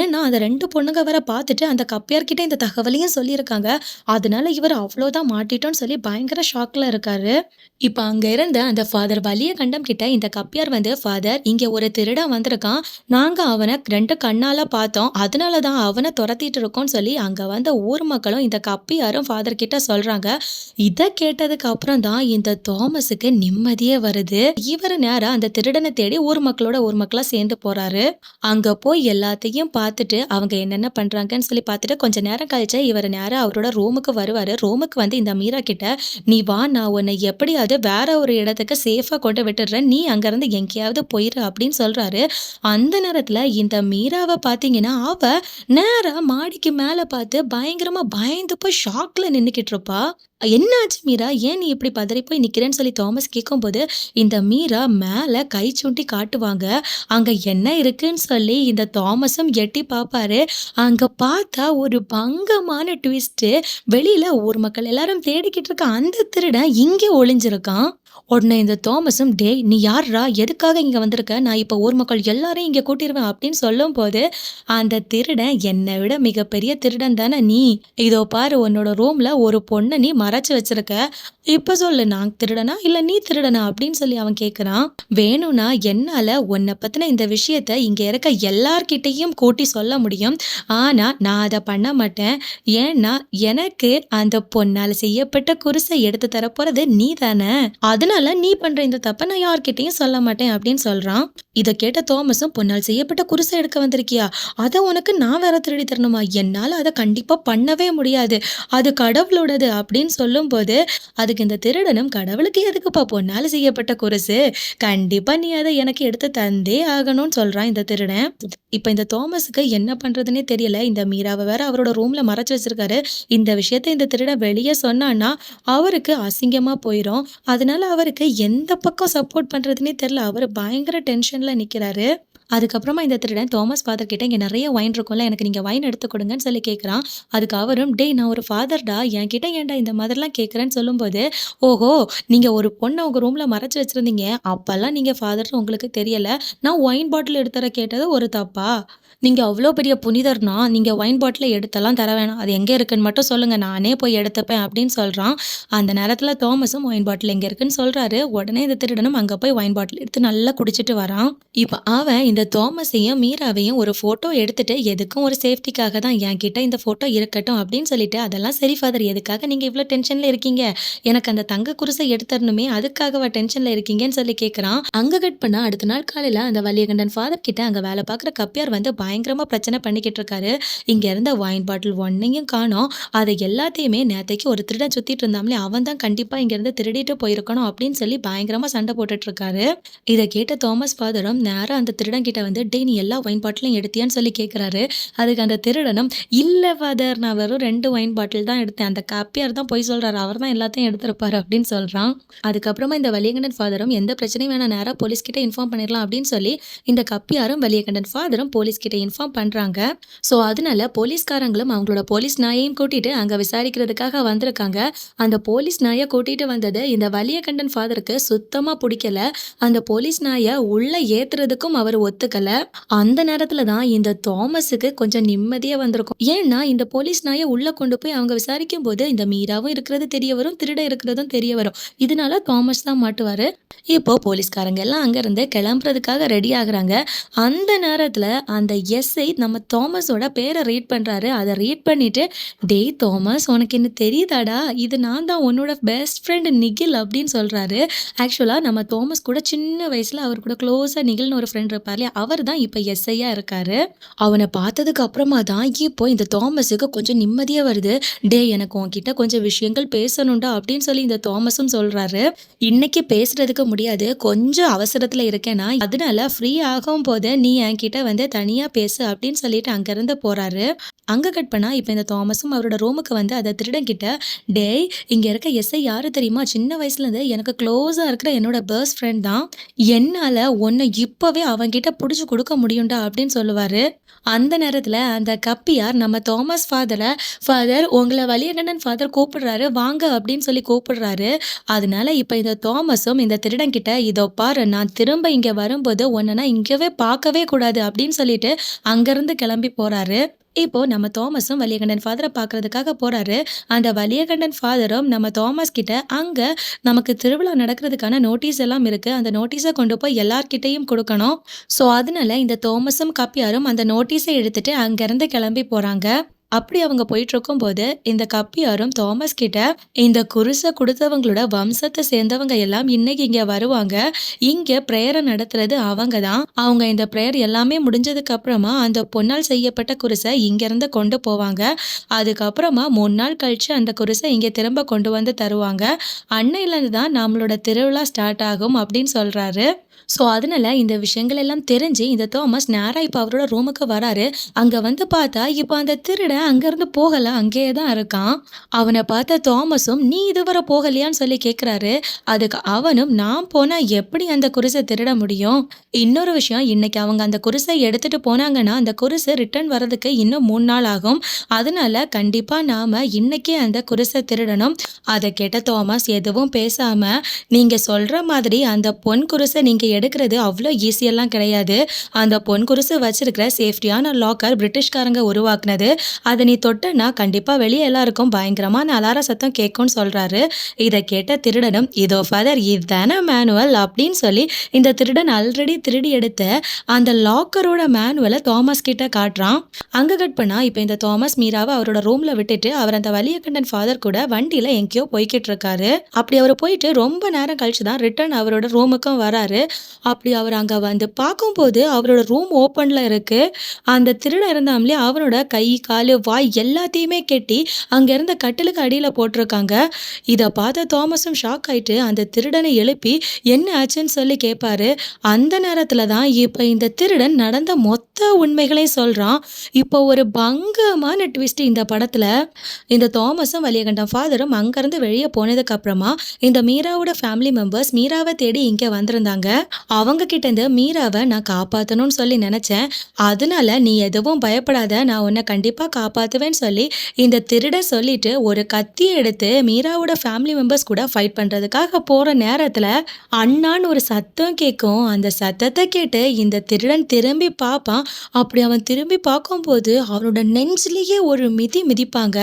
ஏன்னா அந்த 2 பொண்ணுங்க வேற பார்த்துட்டு அந்த கப்பியார்கிட்ட இந்த தகவலையும் சொல்லியிருக்காங்க. அதனால இவர் அவ்வளோதான் மாட்டிட்டோன்னு சொல்லி பயங்கர ஷாக்ல இருக்காரு. இப்ப அங்க இருந்த அந்த ஃபாதர் வலியகண்டம் கிட்ட இந்த கப்பியார் வந்து, ஃபாதர், இங்க ஒரு திருடன் வந்திருக்கான், நாங்க அவனை 2 கண்ணால பார்த்தோம், அதனாலதான் அவனை துரத்திட்டு இருக்கோம்னு சொல்லி அங்க வந்த ஊர் மக்களும் இந்த கப்பியாரும் ஃபாதர் கிட்ட சொல்றாங்க. இதை கேட்டதுக்கு அப்புறம் தான் இந்த தாமஸுக்கு நிம்மதியே வருது. இவர் நேரா அந்த திருடனை தேடி ஊர் மக்களா சேர்ந்து போறாரு. அங்க போய் எல்லாத்தையும் பார்த்துட்டு அவங்க என்னென்ன பண்றாங்கன்னு சொல்லி பார்த்துட்டு கொஞ்ச நேரம் கழிச்சு இவர் நேரா அவரோட ரூமுக்கு வருவாரு. ரூமுக்கு வந்து இந்த மீரா கிட்ட, நீ வா, நான் உன்னை எப்படியாவது வேற ஒரு இடத்துக்கு சேஃபா கொண்டு விட்டுடுறேன், நீ அங்கிருந்து எங்கேயாவது போயிரு அப்படின்னு சொல்றாரு. அந்த நேரத்துல இந்த மீராவை பாத்தீங்கன்னா அவ நேரா மாடிக்கு மேல பார்த்து பயங்கரமா பயந்து போய் ஷாக்ல நின்னுக்கிட்டு இருப்பா. என்னாச்சு மீரா, ஏன் நீ இப்படி பதறி போய் நிக்கிறேன்னு சொல்லி தாமஸ் கேட்கும்போது இந்த மீரா மேல கை சுண்டி காட்டுவாங்க. அங்க என்ன இருக்குன்னு சொல்லி இந்த தாமஸும் எட்டி பார்ப்பாரு. அங்க பார்த்தா ஒரு பங்கமான ட்விஸ்ட். வெளியில ஊர் மக்கள் எல்லாரும் தேடிக்கிட்டு இருக்க அந்த திருடன் இங்கே ஒளிஞ்சிருக்கான். உடனே இந்த தாமஸும், டேய் நீ யார்ரா, எதுக்காக இங்க வந்திருக்க, நான் இப்ப ஊர் மக்கள் எல்லாரையும் இங்க கூட்டிடுவேன் அப்படின்னு சொல்லும் போது அந்த திருடன், என்னை விட மிகப்பெரிய திருடன் தானே நீ, இதோ பாரு உன்னோட ரூம்ல ஒரு பொண்ணை நீ மறைச்சு வச்சிருக்க, இப்ப சொல்லு, நான் திருடனா இல்ல நீ திருடனா அப்படின்னு சொல்லி அவன் கேட்கிறான். வேணும்னா என்னால உன்னை பத்தின இந்த விஷயத்த இங்க இருக்க எல்லார்கிட்டையும் கூட்டி சொல்ல முடியும், ஆனா நான் அதை பண்ண மாட்டேன். ஏன்னா எனக்கு அந்த பொண்ணால செய்யப்பட்ட குருசை எடுத்து தரப்போறது நீ தானே, அதனால நீ பண்ற இந்த தப்ப நான் யார்கிட்டையும் சொல்ல மாட்டேன் அப்படின்னு சொல்றான். இதை கேட்ட தாமஸும், பொன்னால் செய்யப்பட்ட குருசை எடுக்க வந்திருக்கியா, அதை உனக்கு நான் வேற திருடி தரணுமா, என்னால அதை கண்டிப்பா பண்ணவே முடியாது, அது கடவுளோடது அப்படின்னு சொல்லும் போது அதுக்கு இந்த திருடனும், கடவுளுக்கு எதுக்குப்பா பொன்னால் செய்யப்பட்ட குருசு, கண்டிப்பா நீ அதை எனக்கு எடுத்து தந்தே ஆகணும்னு சொல்றான் இந்த திருடன். இப்ப இந்த தாமஸுக்கு என்ன பண்றதுன்னே தெரியல. இந்த மீராவை வேற அவரோட ரூம்ல மறைச்சு வச்சிருக்காரு. இந்த விஷயத்த இந்த திருடன் வெளியே சொன்னான்னா அவருக்கு அசிங்கமா போயிடும். அதனால அவருக்கு எந்த பக்கம் சப்போர்ட் பண்றதுன்னே தெரியல. அவர் பயங்கர டென்ஷன்ல நிக்கிறாரு. அதுக்கப்புறமா இந்த திருடன் தாமஸ் ஃபாதர் கிட்ட, இங்க நிறைய வைன் இருக்கும்ல, எனக்கு நீங்க வைன் எடுத்து கொடுங்கன்னு சொல்லி கேட்குறான். அதுக்கு அவரும், டேய் நான் ஒரு ஃபாதர்டா, என்கிட்ட ஏன்டா இந்த மாதிரிலாம் கேட்குறேன்னு சொல்லும்போது, ஓஹோ நீங்க ஒரு பொண்ணை உங்க ரூம்ல மறைச்சு வச்சிருந்தீங்க, அப்பெல்லாம் நீங்க ஃபாதர்னு உங்களுக்கு தெரியல, நான் ஒயின் பாட்டில் எடுத்துற கேட்டது ஒரு தப்பா, நீங்க அவ்வளோ பெரிய புனிதர்னா நீங்க ஒயின் பாட்டில் எடுத்தெல்லாம் தர வேணாம், அது எங்க இருக்குன்னு மட்டும் சொல்லுங்க, நானே போய் எடுத்துப்பேன் அப்படின்னு சொல்றான். அந்த நேரத்துல தாமஸும் ஒயின் பாட்டில் எங்க இருக்குன்னு சொல்றாரு. உடனே இந்த திருடனும் அங்க போய் ஒயின் பாட்டில் எடுத்து நல்லா குடிச்சிட்டு வரான். இப்ப அவன் இந்த இந்த தோமஸையும் மீராவையும் ஒரு ஃபோட்டோ எடுத்துட்டு எதுக்கும் ஒரு சேஃப்டிக்காக தான் என்கிட்ட இந்த ஃபோட்டோ இருக்கட்டும் அப்படின்னு சொல்லிட்டு, அதெல்லாம் சரி ஃபாதர் எதுக்காக நீங்க இவ்ளோ டென்ஷன்ல இருக்கீங்க? எனக்கு அந்த தங்க குருசை எடுத்தரணுமே அதுக்காகவா டென்ஷன்ல இருக்கீங்கன்னு சொல்லி கேட்குறான். அங்க கட் பண்ணா அடுத்த நாள் காலையில அந்த வலியகண்டன் ஃபாதர் கிட்ட அங்க வேலை பார்க்குற கப்பியார் வந்து பயங்கரமா பிரச்சனை பண்ணிக்கிட்டு இருக்காரு. இங்க இருந்த ஒயின் பாட்டில் ஒன்னையும் காணோம். அத எல்லாத்தையுமே நேத்தைக்கு ஒரு திருடன் சுத்திட்டு இருந்தாம்லே அவன் தான் கண்டிப்பா இங்க இருந்து திருடிட்டு போயிருக்கணும் அப்படின்னு சொல்லி பயங்கரமா சண்டை போட்டுட்டு இருக்காரு. இத கேட்ட தாமஸ் ஃபாதரும் நேரா அந்த திருடன் கிட்ட வந்து, "டேய் நீ எல்லா ஒயின் பாட்டிலும் எடுத்தியான்னு?" சொல்லி கேட்குறாரு. அதுக்கு அந்த திருடனும், "இல்ல ஃபாதர் நான் வெறும் 2 ஒயின் பாட்டில் தான் எடுத்தேன். அந்த கப்பியார் தான் பொய் சொல்றாரு. அவர் தான் எல்லாத்தையும் எடுத்திருப்பாரு" அப்படின்னு சொல்றான். அதுக்கப்புறமா இந்த வலியகண்டன் ஃபாதரும் எந்த பிரச்சனையும் வேணாம் நேரா போலீஸ் கிட்ட இன்ஃபார்ம் பண்ணிடலாம் அப்படின்னு சொல்லி இந்த கப்பியாரும் வலியகண்டன் ஃபாதரும் போலீஸ் கிட்ட இன்ஃபார்ம் பண்றாங்க. ஸோ அதனால போலீஸ்காரங்களும் அவங்களோட போலீஸ் நாயையும் கூட்டிட்டு அங்க விசாரிக்கிறதுக்காக வந்திருக்காங்க. அந்த போலீஸ் நாய கூட்டிட்டு வந்தது இந்த வலியகண்டன் ஃபாதருக்கு சுத்தமா பிடிக்கல. அந்த போலீஸ் நாய உள்ள ஏத்துறதுக்கும் அவர் ஒத்துக்கல. அந்த நேரத்துல தான் இந்த தாமஸுக்கு கொஞ்சம் நிம்மதியா வந்திருக்கும். ஏன்னா இந்த போலீஸ் நாய உள்ள கொண்டு போய் அவங்க விசாரிக்கும் போது இந்த மீராவும் இருக்கிறது தெரிய வரும், திருட இருக்கிறதும் தெரிய வரும். இதனால தாமஸ் தான் மாட்டுவாரு. இப்போ போலீஸ்காரங்க எல்லாம் அங்க இருந்து கிளம்புறதுக்காக ரெடி ஆகுறாங்க. அந்த நேரத்துல அந்த எஸ்ஐ நம்ம தாமஸோட பேரை ரீட் பண்றாரு. அதை ரீட் பண்ணிட்டு, "டேய் தாமஸ் உனக்கு என்ன தெரியுதாடா? இது நான் தான் உன்னோட பெஸ்ட் ஃப்ரெண்ட் நிகில்" அப்படின்னு சொல்றாரு. ஆக்சுவலா நம்ம தாமஸ் கூட சின்ன வயசுல அவர் கூட க்ளோஸா நிகில்னு ஒரு ஃப்ரெண்ட் இருப்பார் இல்லையா, அவர் தான் இப்ப எஸ்ஐயா இருக்காரு. அவனை பார்த்ததுக்கு அப்புறமா தான் இப்போ இந்த தாமஸுக்கு கொஞ்சம் நிம்மதியா வருது. "டேய் எனக்கு உன்கிட்ட கொஞ்சம் விஷயங்கள் பேசணும்டா" அப்படின்னு சொல்லி இந்த தாமஸும் சொல்றாரு. "இன்னைக்கு பேசுறதுக்கு முடியாது, கொஞ்சம் அவசரத்துல இருக்கேன் நான், அதனால ஃப்ரீ ஆகும் போது நீ என்கிட்ட வந்து தனியா பேசு" அப்படின்னு சொல்லிட்டு அங்கிருந்து போறாரு. அங்க கட் பண்ணா இப்ப இந்த தாமஸும் அவரோட ரூமுக்கு வந்து அந்த திருடன் கிட்ட, "டேய் இங்க இருக்க எஸ்ஐ யாரு தெரியுமா? சின்ன வயசுல இருந்து எனக்கு க்ளோஸா இருக்கிற என்னோட பெஸ்ட் ஃப்ரெண்ட் தான். என்னால உன்னை இப்பவே அவன்கிட்ட புடிச்சு கொடுக்க முடியும்டா" அப்படின்னு சொல்லுவாரு. அந்த நேரத்துல அந்த கப்பியார் நம்ம தாமஸ் ஃபாதரை, "ஃபாதர் உங்களை வலியகண்டன் ஃபாதர் கூப்பிடுறாரு வாங்க" அப்படின்னு சொல்லி கூப்பிடுறாரு. அதனால இப்ப இந்த தாமஸும் இந்த திருடன் கிட்ட, "இதோ பாரு நான் திரும்ப இங்க வரும்போது உன்னை நான் இங்கவே பார்க்கவே கூடாது" அப்படின்னு சொல்லிட்டு அங்கிருந்து கிளம்பி போறாரு. இப்போ நம்ம தாமஸும் வலியகண்டன் ஃபாதரை பார்க்கறதுக்காக போறாரு. அந்த வலியகண்டன் ஃபாதரும் நம்ம தாமஸ் கிட்ட, "அங்க நமக்கு திருவிழா நடக்கிறதுக்கான நோட்டீஸ் எல்லாம் இருக்கு. அந்த நோட்டீஸை கொண்டு போய் எல்லார்கிட்டையும் கொடுக்கணும். ஸோ அதனால இந்த தாமஸும் கப்பியாரும் அந்த நோட்டீஸை எடுத்துட்டு அங்கிருந்து கிளம்பி போறாங்க." அப்படி அவங்க போயிட்டு இருக்கும்போது இந்த கப்பியாரும் தாமஸ் கிட்ட, "இந்த குருசை கொடுத்தவங்களோட வம்சத்தை சேர்ந்தவங்க எல்லாம் இன்னைக்கு இங்க வருவாங்க. இங்க பிரேயரை நடத்துறது அவங்க தான். அவங்க இந்த பிரேயர் எல்லாமே முடிஞ்சதுக்கு அப்புறமா அந்த பொன்னால் செய்யப்பட்ட குருசை இங்க இருந்து கொண்டு போவாங்க. அதுக்கப்புறமா 3 நாள் கழிச்சு அந்த குருசை இங்க திரும்ப கொண்டு வந்து தருவாங்க. அன்னையில இருந்து தான் நம்மளோட திருவிழா ஸ்டார்ட் ஆகும்" அப்படின்னு சொல்றாரு. ஸோ அதனால இந்த விஷயங்கள் எல்லாம் தெரிஞ்சு இந்த தாமஸ் நேரா இப்போ அவரோட ரூமுக்கு வராரு. அங்க வந்து பார்த்தா இப்போ அந்த திருடன் அங்கிருந்து போகல, அங்கேயே தான் இருக்கான். அவனை பார்த்த தாமஸும், "நீ இதுவரை போகலையான்னு சொல்லி கேட்குறாரு. அதுக்கு அவனும், "நான் போனா எப்படி அந்த குருசை திருட முடியும்? இன்னொரு விஷயம், இன்னைக்கு அவங்க அந்த குருசை எடுத்துட்டு போனாங்கன்னா அந்த குருசை ரிட்டர்ன் வர்றதுக்கு இன்னும் 3 நாள் ஆகும். அதனால கண்டிப்பா நாம இன்னைக்கே அந்த குருசை திருடணும்." அதை கேட்ட தாமஸ் எதுவும் பேசாம, "நீங்க சொல்ற மாதிரி அந்த பொன் குருசை நீங்க எடுக்கிறது அவ்வளோ ஈஸியெல்லாம் கிடையாது. அந்த பொன் குருசு வச்சிருக்கிற சேஃப்டியான லாக்கர் பிரிட்டிஷ்காரங்க உருவாக்குனது. அதை நீ தொட்டனா கண்டிப்பா வெளியே எல்லாருக்கும் பயங்கரமான அலார சத்தம் கேட்கும்னு சொல்றாரு. இதை கேட்ட திருடனும், "இதோ ஃபாதர் இதுதானே மேனுவல்" அப்படின்னு சொல்லி இந்த திருடன் ஆல்ரெடி திருடி எடுத்த அந்த லாக்கரோட மேனுவலை தாமஸ் கிட்ட காட்டுறான். அங்க கட் பண்ணா இப்போ இந்த தாமஸ் மீராவை அவரோட ரூம்ல விட்டுட்டு அவர் அந்த வலியகண்டன் ஃபாதர் கூட வண்டியில எங்கேயோ போய்கிட்டு இருக்காரு. அப்படி அவர் போயிட்டு ரொம்ப நேரம் கழிச்சு தான் ரிட்டர்ன் அவரோட ரூமுக்கும் வராரு. அப்படி அவர் அங்க வந்து பார்க்கும்போது அவரோட ரூம் ஓப்பன்ல இருக்கு. அந்த திருடன் இருந்தாமலே அவனோட கை, காலு, வாய் எல்லாத்தையுமே கெட்டி அங்க இருந்த கட்டிலுக்கு அடியில போட்டிருக்காங்க. இதை பார்த்த தாமஸும் ஷாக் ஆயிட்டு அந்த திருடனை எழுப்பி என்ன ஆச்சுன்னு சொல்லி கேட்பாரு. அந்த நேரத்துல தான் இப்போ இந்த திருடன் நடந்த மொத்த உண்மைகளையும் சொல்றான். இப்போ ஒரு பங்கமான ட்விஸ்ட் இந்த படத்துல. இந்த தாமஸும் வலியகண்டன் ஃபாதரும் அங்கிருந்து வெளியே போனதுக்கு அப்புறமா இந்த மீராவோட ஃபேமிலி மெம்பர்ஸ் மீராவை தேடி இங்க வந்திருந்தாங்க. அவங்க கிட்ட இருந்து மீராவை நான் காப்பாற்றணும்னு சொல்லி நினைச்சேன். அதனால நீ எதுவும் பயப்படாத, நான் உன்னை கண்டிப்பா காப்பாத்துவேன்னு சொல்லி இந்த திருட சொல்லிட்டு ஒரு கத்தியை எடுத்து மீராவோட ஃபேமிலி மெம்பர்ஸ் கூட ஃபைட் பண்றதுக்காக போற நேரத்துல அண்ணான்னு ஒரு சத்தம் கேட்கும். அந்த சத்தத்தை கேட்டு இந்த திருடன் திரும்பி பார்ப்பான். அப்படி அவன் திரும்பி பார்க்கும்போது அவனோட நெஞ்சிலேயே ஒரு மிதி மிதிப்பாங்க.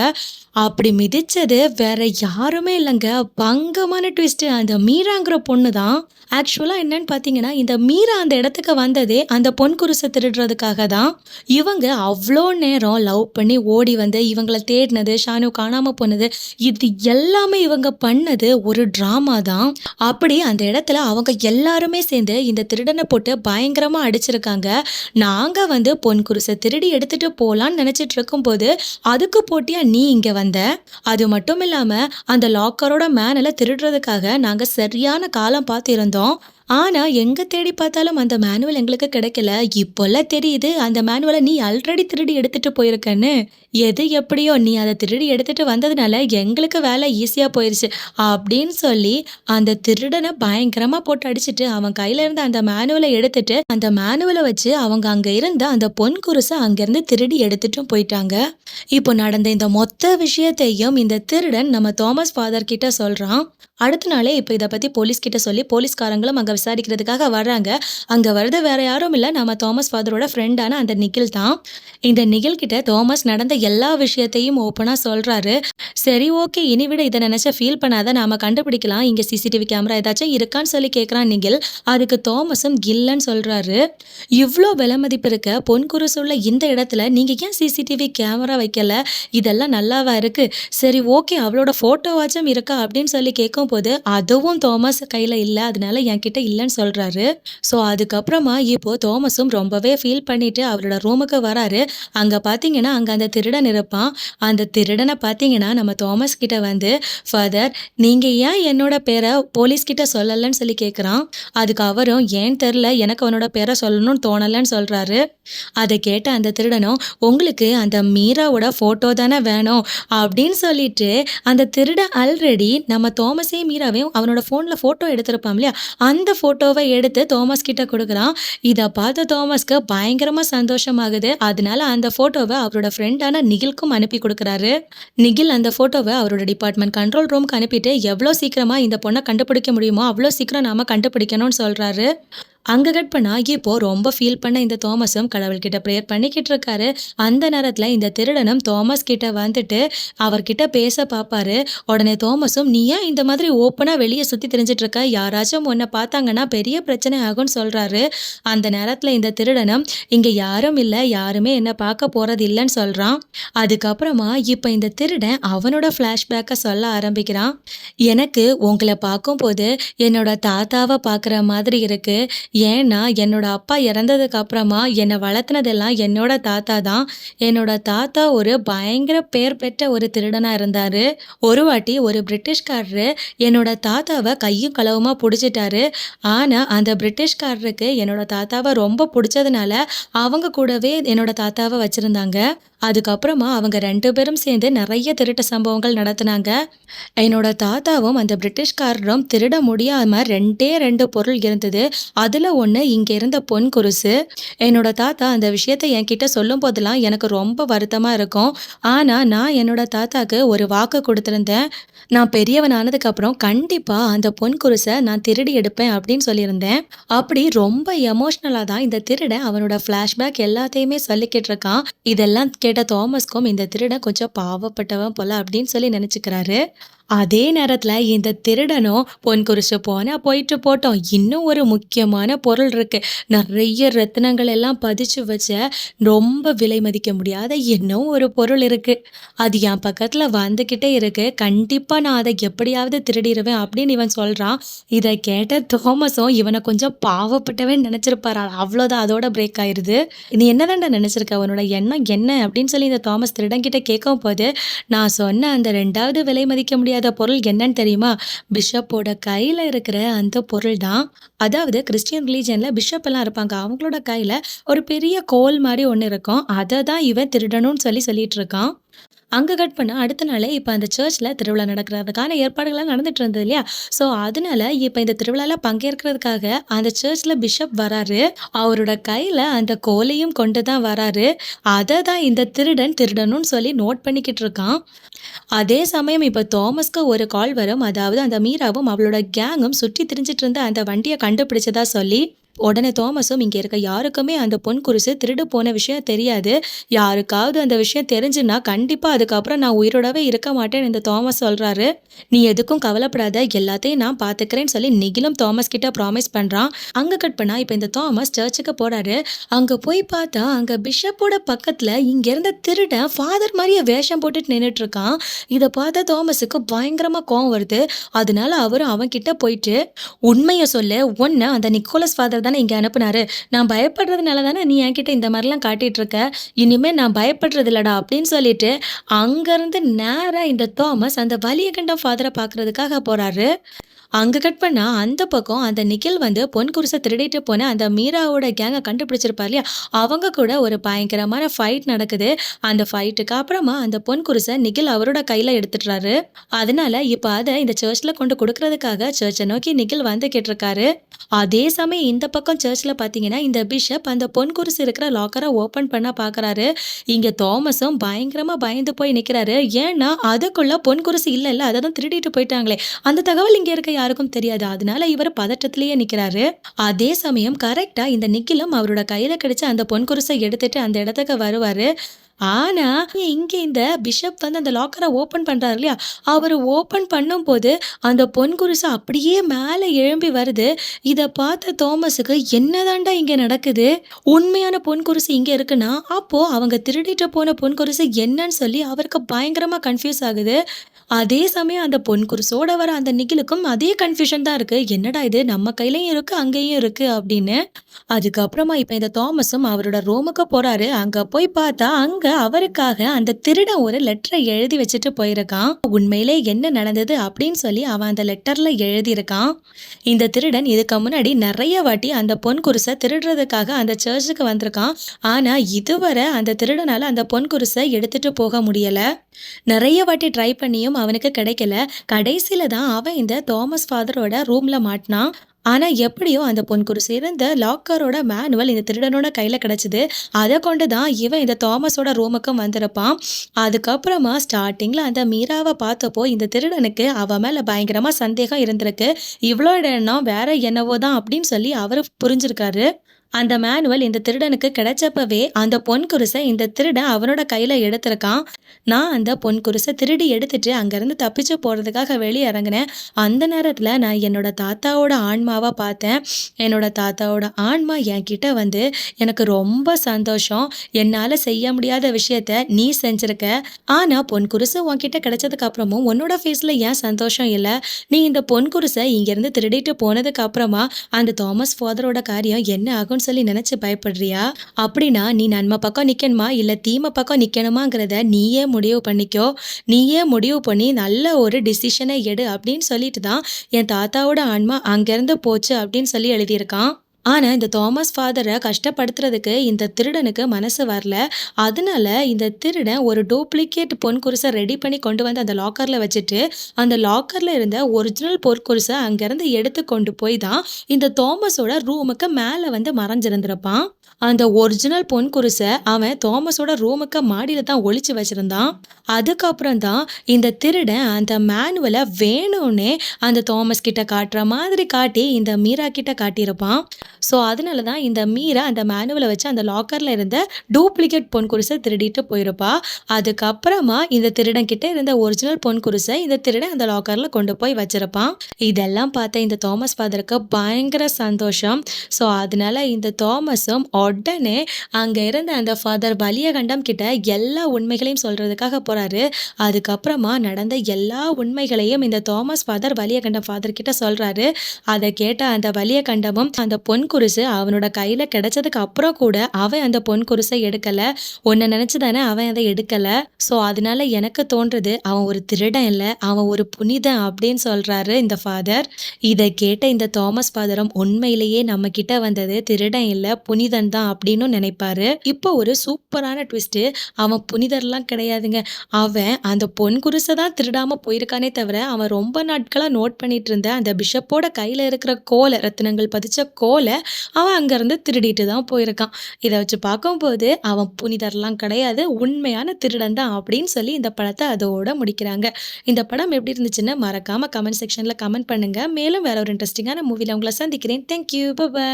அப்படி மிதிச்சது வேற யாருமே இல்லங்க. பங்கமான ட்விஸ்ட்டு. அந்த மீராங்கிற பொண்ணு தான். ஆக்சுவலா என்னன்னு பார்த்தீங்கன்னா, இந்த மீரா அந்த இடத்துக்கு வந்ததே அந்த பொன் குருச திருடுறதுக்காக தான். இவங்க அவ்ளோ நேரம் லவ் பண்ணி ஓடி வந்து இவங்கள தேடினது, ஷானு காணாம போனது, இது எல்லாமே இவங்க பண்ணது ஒரு ட்ராமா தான். அப்படி அந்த இடத்துல அவங்க எல்லாருமே சேர்ந்து இந்த திருடன போட்டு பயங்கரமா அடிச்சிருக்காங்க. நாங்க வந்து பொன் குருச திருடி எடுத்துட்டு போலான்னு நெனச்சிட்டு இருக்கும்போது, அதுக்கு போட்டியா நீ இங்க வந்த. அது மட்டும் இல்லாம அந்த லாக்கரோட மேனல திருடுறதுக்காக நாங்க சரியான காலம் பார்த்து இருந்தோம். ஆனா எங்க தேடி பார்த்தாலும் அந்த மேனுவல் எங்களுக்கு கிடைக்கல. இப்போலாம் தெரியுது அந்த மேனுவல நீ ஆல்ரெடி திருடி எடுத்துட்டு போயிருக்கன்னு. எது எப்படியோ நீ அத திருடி எடுத்துட்டு வந்ததுனால எங்களுக்கு வேலை ஈஸியா போயிருச்சு. அப்படின்னு சொல்லி அந்த திருடன பயங்கரமா போட்டு அடிச்சுட்டு அவன் கையில இருந்த அந்த மேனுவல எடுத்துட்டு அந்த மேனுவல வச்சு அவங்க அங்க இருந்த அந்த பொன் குருச அங்கிருந்து திருடி எடுத்துட்டும் போயிட்டாங்க. இப்போ நடந்த இந்த மொத்த விஷயத்தையும் இந்த திருடன் நம்ம தாமஸ் ஃபாதர் கிட்ட சொல்றான். அடுத்த நாளே இப்ப இத பத்தி போலீஸ் கிட்ட சொல்லி போலீஸ்காரங்களும் அங்க விசாரிக்கிறதுக்காக வர்றாங்க. அங்க வர்றது வேற யாரும் இல்ல, நம்ம தாமஸ் ஃபாதரோட ஃப்ரெண்டான அந்த நிகில் தான். இந்த நிகில் கிட்ட தாமஸ் நடந்த எல்லா விஷயத்தையும் ஓப்பனா சொல்றாரு. சரி ஓகே, இனி விட இத நினைச்சு ஃபீல் பண்ணாத, நாம கண்டுபிடிக்கலாம். இங்க சிசிடிவி கேமரா ஏதாச்சும் இருக்கான்னு சொல்லி கேட்கறான் நிகில். அதுக்கு தாமஸும் இல்லன்னு சொல்றாரு. இவ்ளோ விலை மதிப்பு இருக்க பொன் குருசுள்ள இந்த இடத்துல நீங்க ஏன் சிசிடிவி கேமரா வைக்கல? இதெல்லாம் நல்லாவா இருக்கு? சரி ஓகே, அவளோட ஃபோட்டோவாச்சும் இருக்கா அப்படின்னு சொல்லி கேட்கும்போது, அதுவும் தாமஸ் கையில இல்ல. அதனால என்கிட்ட இல்லன்னு சொல்றாரு. ஸோ அதுக்கப்புறமா இப்போ தாமஸும் ரொம்பவே ஃபீல் பண்ணிட்டு அவரோட ரூமுக்கு வராரு. அங்க பார்த்தீங்கன்னா, அங்க அந்த திருடன் இருப்பான். அந்த திருடன பார்த்தீங்கன்னா, நம்ம தாமஸ் கிட்ட வந்து, "ஃபாதர், நீங்க ஏன் என்னோட பேர போலீஸ் கிட்ட சொல்லலன்னு?" சொல்லி கேட்குறான். அதுக்கு அவரும், "ஏன் தெர்ல. எனக்கு அவனோட பேர சொல்லணும்னு தோணலன்னு" சொல்றாரு. அத கேட்ட அந்த திருடனும், "உங்களுக்கு அந்த மீராவோட ஃபோட்டோ தானே வேணும்" அப்படின்னு சொல்லிட்டு, அந்த திருடன் ஆல்ரெடி நம்ம தாமஸையும் மீராவையும் அவனோட ஃபோன்ல ஃபோட்டோ எடுத்திருப்பான் இல்லையா? அந்த ஃபோட்டோவ எடுத்து தாமஸ் கிட்ட குடுக்குறான். இத பார்த்த தாமஸ்க்கு பயங்கரமா சந்தோஷமாகுது. அதனால அந்த ஃபோட்டோவ அவரோட ஃப்ரெண்டான நிகில்க்கும் அனுப்பி குடுக்குறாரு. நிகில் அந்த ஃபோட்டோவ அவரோட டிபார்ட்மெண்ட் கண்ட்ரோல் ரூம்க்கு அனுப்பிட்டு, எவ்ளோ சீக்கிரமா இந்த பொண்ண கண்டுபிடிக்க முடியுமோ, அவ்ளோ சீக்கிரம் நாம கண்டுபிடிக்கணும்னு சொல்றாரு. அங்க கட் பண்ணா இப்போ ரொம்ப ஃபீல் பண்ண இந்த தாமஸும் கடவுள்கிட்ட ப்ரேயர் பண்ணிக்கிட்டு இருக்காரு. அந்த நேரத்துல இந்த திருடனும் தாமஸ் கிட்ட வந்துட்டு அவர்கிட்ட பேச பார்ப்பாரு. உடனே தாமஸும், "நீ ஏன் இந்த மாதிரி ஓப்பனா வெளிய சுத்தி திரிஞ்சுட்டு இருக்க? யாராச்சும் உன்ன பார்த்தாங்கன்னா பெரிய பிரச்சனை ஆகும்னு" சொல்றாரு. அந்த நேரத்துல இந்த திருடனும், "இங்க யாரும் இல்ல, யாருமே என்ன பார்க்க போறது இல்லன்னு" சொல்றான். அதுக்கப்புறமா இப்ப இந்த திருடன் அவனோட ஃப்ளாஷ்பேக்க சொல்ல ஆரம்பிக்கிறான். "எனக்கு உங்கள பார்க்கும்போது என்னோட தாத்தாவ பார்க்குற மாதிரி இருக்கு. ஏன்னா என்னோட அப்பா இறந்ததுக்கு அப்புறமா என்னை வளர்த்துனதெல்லாம் என்னோட தாத்தா தான். என்னோட தாத்தா ஒரு பயங்கர பேர் பெற்ற ஒரு திருடனா இருந்தாரு. ஒரு வாட்டி ஒரு பிரிட்டிஷ்காரரு என்னோட தாத்தாவை கையும் களவுமா பிடிச்சிட்டாரு. ஆனா அந்த பிரிட்டிஷ்காரருக்கு என்னோட தாத்தாவை ரொம்ப பிடிச்சதுனால அவங்க கூடவே என்னோட தாத்தாவை வச்சிருந்தாங்க. அதுக்கப்புறமா அவங்க 2 பேரும் சேர்ந்து நிறைய திருட்டு சம்பவங்கள் நடத்துனாங்க. என்னோட தாத்தாவும் அந்த பிரிட்டிஷ்காரரும் திருட முடியாம 2 பொருள் இருந்தது. அதுல ஒண்ணு இங்க இருந்த பொன் குருசு. என்னோட தாத்தா அந்த விஷயத்த என்கிட்ட சொல்லும் போதெல்லாம் எனக்கு ரொம்ப வருத்தமா இருக்கும். ஆனா நான் என்னோட தாத்தாக்கு ஒரு வாக்கு கொடுத்திருந்தேன். நான் பெரியவன் ஆனதுக்கு அப்புறம் கண்டிப்பா அந்த பொன் குருச நான் திருடி எடுப்பேன் அப்படின்னு சொல்லியிருந்தேன். அப்படி ரொம்ப எமோஷனலா தான் இந்த திருடன் அவனோட ஃப்ளாஷ்பேக் எல்லாத்தையுமே சொல்லிக்கிட்டு இருக்கான். இதெல்லாம் கேட்ட தாமஸ்க்கும் இந்த திருடன் கொஞ்சம் பாவப்பட்டவன் போல அப்படின்னு சொல்லி நினைச்சுக்கிறாரு. அதே நேரத்துல இந்த திருடனும், பொன் குருசு போனா போயிட்டு போட்டோம், இன்னும் ஒரு முக்கியமான பொருள் இருக்கு. நிறைய ரத்தினங்கள் எல்லாம் பதிச்சு வச்ச ரொம்ப விலை மதிக்க முடியாத இன்னும் ஒரு பொருள் இருக்கு. அது என் பக்கத்துல வந்துகிட்டே இருக்கு. கண்டிப்பா நான் அதை எப்படியாவது திருடிருவேன் அப்படின்னு இவன் சொல்றான். இதை கேட்ட தோமஸும் இவனை கொஞ்சம் பாவப்பட்டவன் நினைச்சிருப்பாரு. அவ்வளோதான், அதோட பிரேக் ஆயிருது. "நீ என்னதான்டா நினைச்சிருக்க? உன்னோட எண்ணம் என்ன?" அப்படின்னு சொல்லி இந்த தாமஸ் திருடன் கிட்ட கேட்கும் போது, "நான் சொன்ன அந்த 2வது விலை மதிக்க முடியாத பொருள் என்னன்னு தெரியுமா? பிஷப்போட கையில இருக்கிற அந்த பொருள் தான்." அதாவது கிறிஸ்டியன் ரிலீஜன்ல பிஷப் எல்லாம் இருப்பாங்க. அவங்களோட கையில ஒரு பெரிய கோல் மாதிரி ஒண்ணு இருக்கும். அதை தான் இவன் திருடணும்னு சொல்லிட்டு இருக்கான். அங்க கட் பண்ணா அடுத்த நாளே இப்ப அந்த சர்ச்ல திருவிழா நடக்கிறதுக்கான ஏற்பாடுகள்லாம் நடந்துட்டு இருந்தது இல்லையா? ஸோ அதனால இப்ப இந்த திருவிழால பங்கேற்கிறதுக்காக அந்த சர்ச்ல பிஷப் வராரு. அவரோட கையில அந்த கோலையும் கொண்டு தான் வராரு. அதை தான் இந்த திருடன் திருடணும்னு சொல்லி நோட் பண்ணிக்கிட்டு இருக்கான். அதே சமயம் இப்ப தாமஸ்க்கு ஒரு கால் வரும். அதாவது அந்த மீராவும் அவளோட கேங்கும் சுற்றி திரிஞ்சிட்டு இருந்த அந்த வண்டியை கண்டுபிடிச்சதா சொல்லி உடனே தாமஸும் இங்க இருக்க யாருக்குமே அந்த பொன் குருசு திருடு போன விஷயம் தெரியாது. யாருக்காவது அந்த விஷயம் தெரிஞ்சுன்னா கண்டிப்பா அதுக்கப்புறம் நான் உயிரோடவே இருக்க மாட்டேன்னு இந்த தாமஸ் சொல்றாரு. நீ எதுக்கும் கவலைப்படாத, எல்லாத்தையும் நான் பாத்துக்கிறேன்னு சொல்லி நிகிலும் தாமஸ் கிட்ட ப்ராமிஸ் பண்றான். அங்க கட் பண்ணா இப்ப இந்த தாமஸ் சர்ச்சுக்கு போறாரு. அங்க போய் பார்த்தா அங்க பிஷப்போட பக்கத்துல இங்க இருந்த திருடன் ஃபாதர் மாதிரியே வேஷம் போட்டுட்டு நின்னுட்டு இருக்கான். இத பார்த்த தாமஸுக்கு பயங்கரமா கோவம் வருது. அதனால அவரும் அவன் கிட்ட போயிட்டு, உண்மைய சொல்லு, உன்ன அந்த நிக்கோலஸ் ஃபாதர் தானே இங்க அனுப்புனாரு. நான் பயப்படுறதுனால தானே நீ என்கிட்ட இந்த மாதிரிலாம் காட்டிட்டு இருக்க. இனிமே நான் பயப்படுறது இல்லடா அப்படின்னு சொல்லிட்டு அங்கிருந்து நேரா இந்த தாமஸ் அந்த வலியகண்டம் ஃபாதரை பார்க்கறதுக்காக போறாரு. அங்க கட் பண்ணா அந்த பக்கம் அந்த நிக்கில் வந்து பொன் குருசை திருடிட்டு போன அந்த மீராவோட கேங்கை கண்டுபிடிச்சிருப்பார் இல்லையா, அவங்க கூட ஒரு பயங்கரமான ஃபைட் நடக்குது. அந்த ஃபைட்டுக்கு அப்புறமா அந்த பொன் குருசை நிக்கில் அவரோட கையில எடுத்துடுறாரு. அதனால இப்ப அதை இந்த சர்ச்ல கொண்டு கொடுக்கறதுக்காக சர்ச்சை நோக்கி நிக்கில் வந்துகிட்டு இருக்காரு. அதே சமயம் இந்த பக்கம் சர்ச்ல பாத்தீங்கன்னா இந்த பிஷப் அந்த பொன் குருசு இருக்கிற லாக்கரை ஓபன் பண்ண பாக்குறாரு. இங்க தாமஸும் பயங்கரமா பயந்து போய் நிக்கிறாரு. ஏன்னா அதுக்குள்ள பொன் குருசு இல்ல, அதை தான் திருடிட்டு போயிட்டாங்களே, அந்த தகவல் இங்க இருக்க யாருக்கும் தெரியாது. அதனால இவர் பதட்டத்திலேயே நிக்கிறாரு. அதே சமயம் கரெக்டா இந்த நிக்கிலும் அவரோட கையில கிடைச்ச அந்த பொன் குருசை எடுத்துட்டு அந்த இடத்துக்கு வருவாரு. ஆனா இங்க இந்த பிஷப் வந்து அந்த லாக்கரை ஓபன் பண்றாரு இல்லையா, அவரு ஓபன் பண்ணும் போது அந்த பொன் குருசு அப்படியே மேல எழும்பி வருது. இத பார்த்த தாமஸுக்கு என்னதாண்டா இங்க நடக்குது, உண்மையான பொன் குருசு இங்க இருக்குன்னா அப்போ அவங்க திருடிட்டு போன பொன் குருசு என்னன்னு சொல்லி அவருக்கு பயங்கரமா கன்ஃபியூஸ் ஆகுது. அதே சமயம் அந்த பொன் குருசோட வர அந்த நிகிலுக்கும் அதே கன்ஃபியூஷன் தான் இருக்கு. என்னடா இது, நம்ம கையிலயும் இருக்கு அங்கேயும் இருக்கு அப்படின்னு. அதுக்கப்புறமா இப்ப இந்த தாமஸும் அவரோட ரூமுக்கு போறாரு. அங்க போய் பார்த்தா அங்க அவருக்காக அந்த திருடன் ஒரு லெட்டரை எழுதி வச்சுட்டு போயிருக்கான். உண்மையிலே என்ன நடந்தது அப்படின்னு சொல்லி அவன் அந்த லெட்டர்ல எழுதியிருக்கான். இந்த திருடன் இதுக்கு முன்னாடி நிறைய வாட்டி அந்த பொன் குருசை திருடுறதுக்காக அந்த சர்ச்சுக்கு வந்திருக்கான். ஆனா இதுவரை அந்த திருடனால அந்த பொன் குருசை எடுத்துட்டு போக முடியல. நிறைய வாட்டி ட்ரை பண்ணியும் அவனுக்கு கிடைக்கல. கடைசியில தான் அவன் இந்த தாமஸ் ஃபாதரோட ரூம்ல மாட்டினான். ஆனா எப்படியோ அந்த பொன் குருசு இருந்த லாக்கரோட மேனுவல் இந்த திருடனோட கையில கிடைச்சது. அதை கொண்டுதான் இவன் இந்த தாமஸோட ரூமுக்கும் வந்திருப்பான். அதுக்கப்புறமா ஸ்டார்டிங்ல அந்த மீராவை பார்த்தப்போ இந்த திருடனுக்கு அவ மேல பயங்கரமா சந்தேகம் இருந்திருக்கு. இவ்வளோ எண்ணம் வேற என்னவோ தான் அப்படின்னு சொல்லி அவரு புரிஞ்சிருக்காரு. அந்த மேனுவல் இந்த திருடனுக்கு கிடைச்சப்பவே அந்த பொன் குருசை இந்த திருடன் அவனோட கையில எடுத்திருக்கான். நான் அந்த பொன் குருசை திருடி எடுத்துட்டு அங்கிருந்து தப்பிச்சு போறதுக்காக வெளியே இறங்கினேன். அந்த நேரத்துல நான் என்னோட தாத்தாவோட ஆன்மாவை பார்த்தேன். என்னோட தாத்தாவோட ஆன்மா என்கிட்ட வந்து, எனக்கு ரொம்ப சந்தோஷம், என்னால செய்ய முடியாத விஷயத்த நீ செஞ்சிருக்க. ஆனா பொன் குருசு உன்கிட்ட கிடைச்சதுக்கு அப்புறமும் உன்னோட ஃபேஸ்ல ஏன் சந்தோஷம் இல்லை? நீ இந்த பொன் குருசை இங்கிருந்து திருடிட்டு போனதுக்கு அப்புறமா அந்த தாமஸ் ஃபாதரோட காரியம் என்ன ஆகும் சொல்லி நினைச்சு பயப்படுறியா? அப்படின்னா நீ நன்மை பக்கம் நிக்கணுமா இல்ல தீமை பக்கம் நிக்கணுமாங்கிறத நீயே முடிவு பண்ணிக்கோ. நீயே முடிவு பண்ணி நல்ல ஒரு டிசிஷனை எடு அப்படின்னு சொல்லிட்டு தான் என் தாத்தாவோட ஆன்மா அங்கிருந்து போச்சு அப்படின்னு சொல்லி எழுதியிருக்கான். ஆனா இந்த தாமஸ் ஃபாதரை கஷ்டப்படுத்துறதுக்கு இந்த திருடனுக்கு மனசு வரல. அதனால இந்த திருடன் ஒரு டூப்ளிகேட் பொன் குருசை ரெடி பண்ணி கொண்டு வந்து அந்த லாக்கர்ல வச்சுட்டு அந்த லாக்கர்ல இருந்த ஒரிஜினல் பொன் குருசை அங்கிருந்து எடுத்து கொண்டு போய் தான் இந்த தாமஸோட ரூமுக்கு மேல வந்து மறைஞ்சிருந்திருப்பான். அந்த ஒரிஜினல் பொன் குருசை அவன் தாமஸோட ரூமுக்கு மாடியில தான் ஒளிச்சு வச்சிருந்தான். அதுக்கப்புறம் தான் இந்த திருடன் அந்த மேனுவலை வேணும்னே அந்த தாமஸ் கிட்ட காட்டுற மாதிரி காட்டி இந்த மீரா கிட்ட காட்டியிருப்பான். ஸோ அதனால தான் இந்த மீரா அந்த மேனுவலை வச்சு அந்த லாக்கர்ல இருந்த டூப்ளிகேட் பொன் குருசை திருடிட்டு போயிருப்பா. அதுக்கப்புறமா இந்த திருடன் கிட்ட இருந்த ஒரிஜினல் பொன் குருசை இந்த திருடன் அந்த லாக்கர்ல கொண்டு போய் வச்சிருப்பான். இதெல்லாம் பார்த்த இந்த தாமஸ் ஃபாதருக்கு பயங்கர சந்தோஷம். ஸோ அதனால இந்த தாமஸும் உடனே அங்க இருந்த அந்த ஃபாதர் வலியகண்டம் கிட்ட எல்லா உண்மைகளையும் சொல்றதுக்காக போறாரு. அதுக்கப்புறமா நடந்த எல்லா உண்மைகளையும் இந்த தாமஸ் ஃபாதர் வலியகண்டம் ஃபாதர் கிட்ட சொல்றாரு. அதை கேட்ட அந்த வலியகண்டமும் அந்த பொன் குருசு அவனோட கையில கிடைச்சதுக்கு அப்புறம் கூட அவன் அந்த பொன் குருசை எடுக்கல. உன்னை நினைச்சுதானே அவன் அதை எடுக்கல. ஸோ அதனால எனக்கு தோன்றது அவன் ஒரு திருடன் இல்லை, அவன் ஒரு புனிதன் அப்படின்னு சொல்றாரு இந்த ஃபாதர். இதை கேட்ட இந்த தாமஸ் ஃபாதரும் உண்மையிலேயே நம்ம கிட்ட வந்தது திருடன் இல்லை புனிதன் தான் அப்படின்னு நினைப்பாரு. இப்போ ஒரு சூப்பரான ட்விஸ்ட், அவன் புனிதர்லாம் கிடையாதுங்க. அவன் அந்த பொன் குருசை தான் திருடாம போயிருக்கானே தவிர அவன் ரொம்ப நாட்களா நோட் பண்ணிட்டு இருந்த அந்த பிஷப்போட கையில இருக்கிற கோலை, ரத்தினங்கள் பதிச்ச கோலை அவன் அங்கிருந்து திருடிட்டு தான் போயிருக்கான். இதை வச்சு பார்க்கும்போது அவன் புனிதர்லாம் கிடையாது, உண்மையான திருடன் தான் அப்படின்னு சொல்லி இந்த படத்தை அதோட முடிக்கிறாங்க. இந்த படம் எப்படி இருந்துச்சுன்னு மறக்காம கமெண்ட் செக்ஷன்ல கமெண்ட் பண்ணுங்க. மேலும் வேற ஒரு இன்ட்ரெஸ்டிங்கான மூவில உங்களை சந்திக்கிறேன். Thank you, by.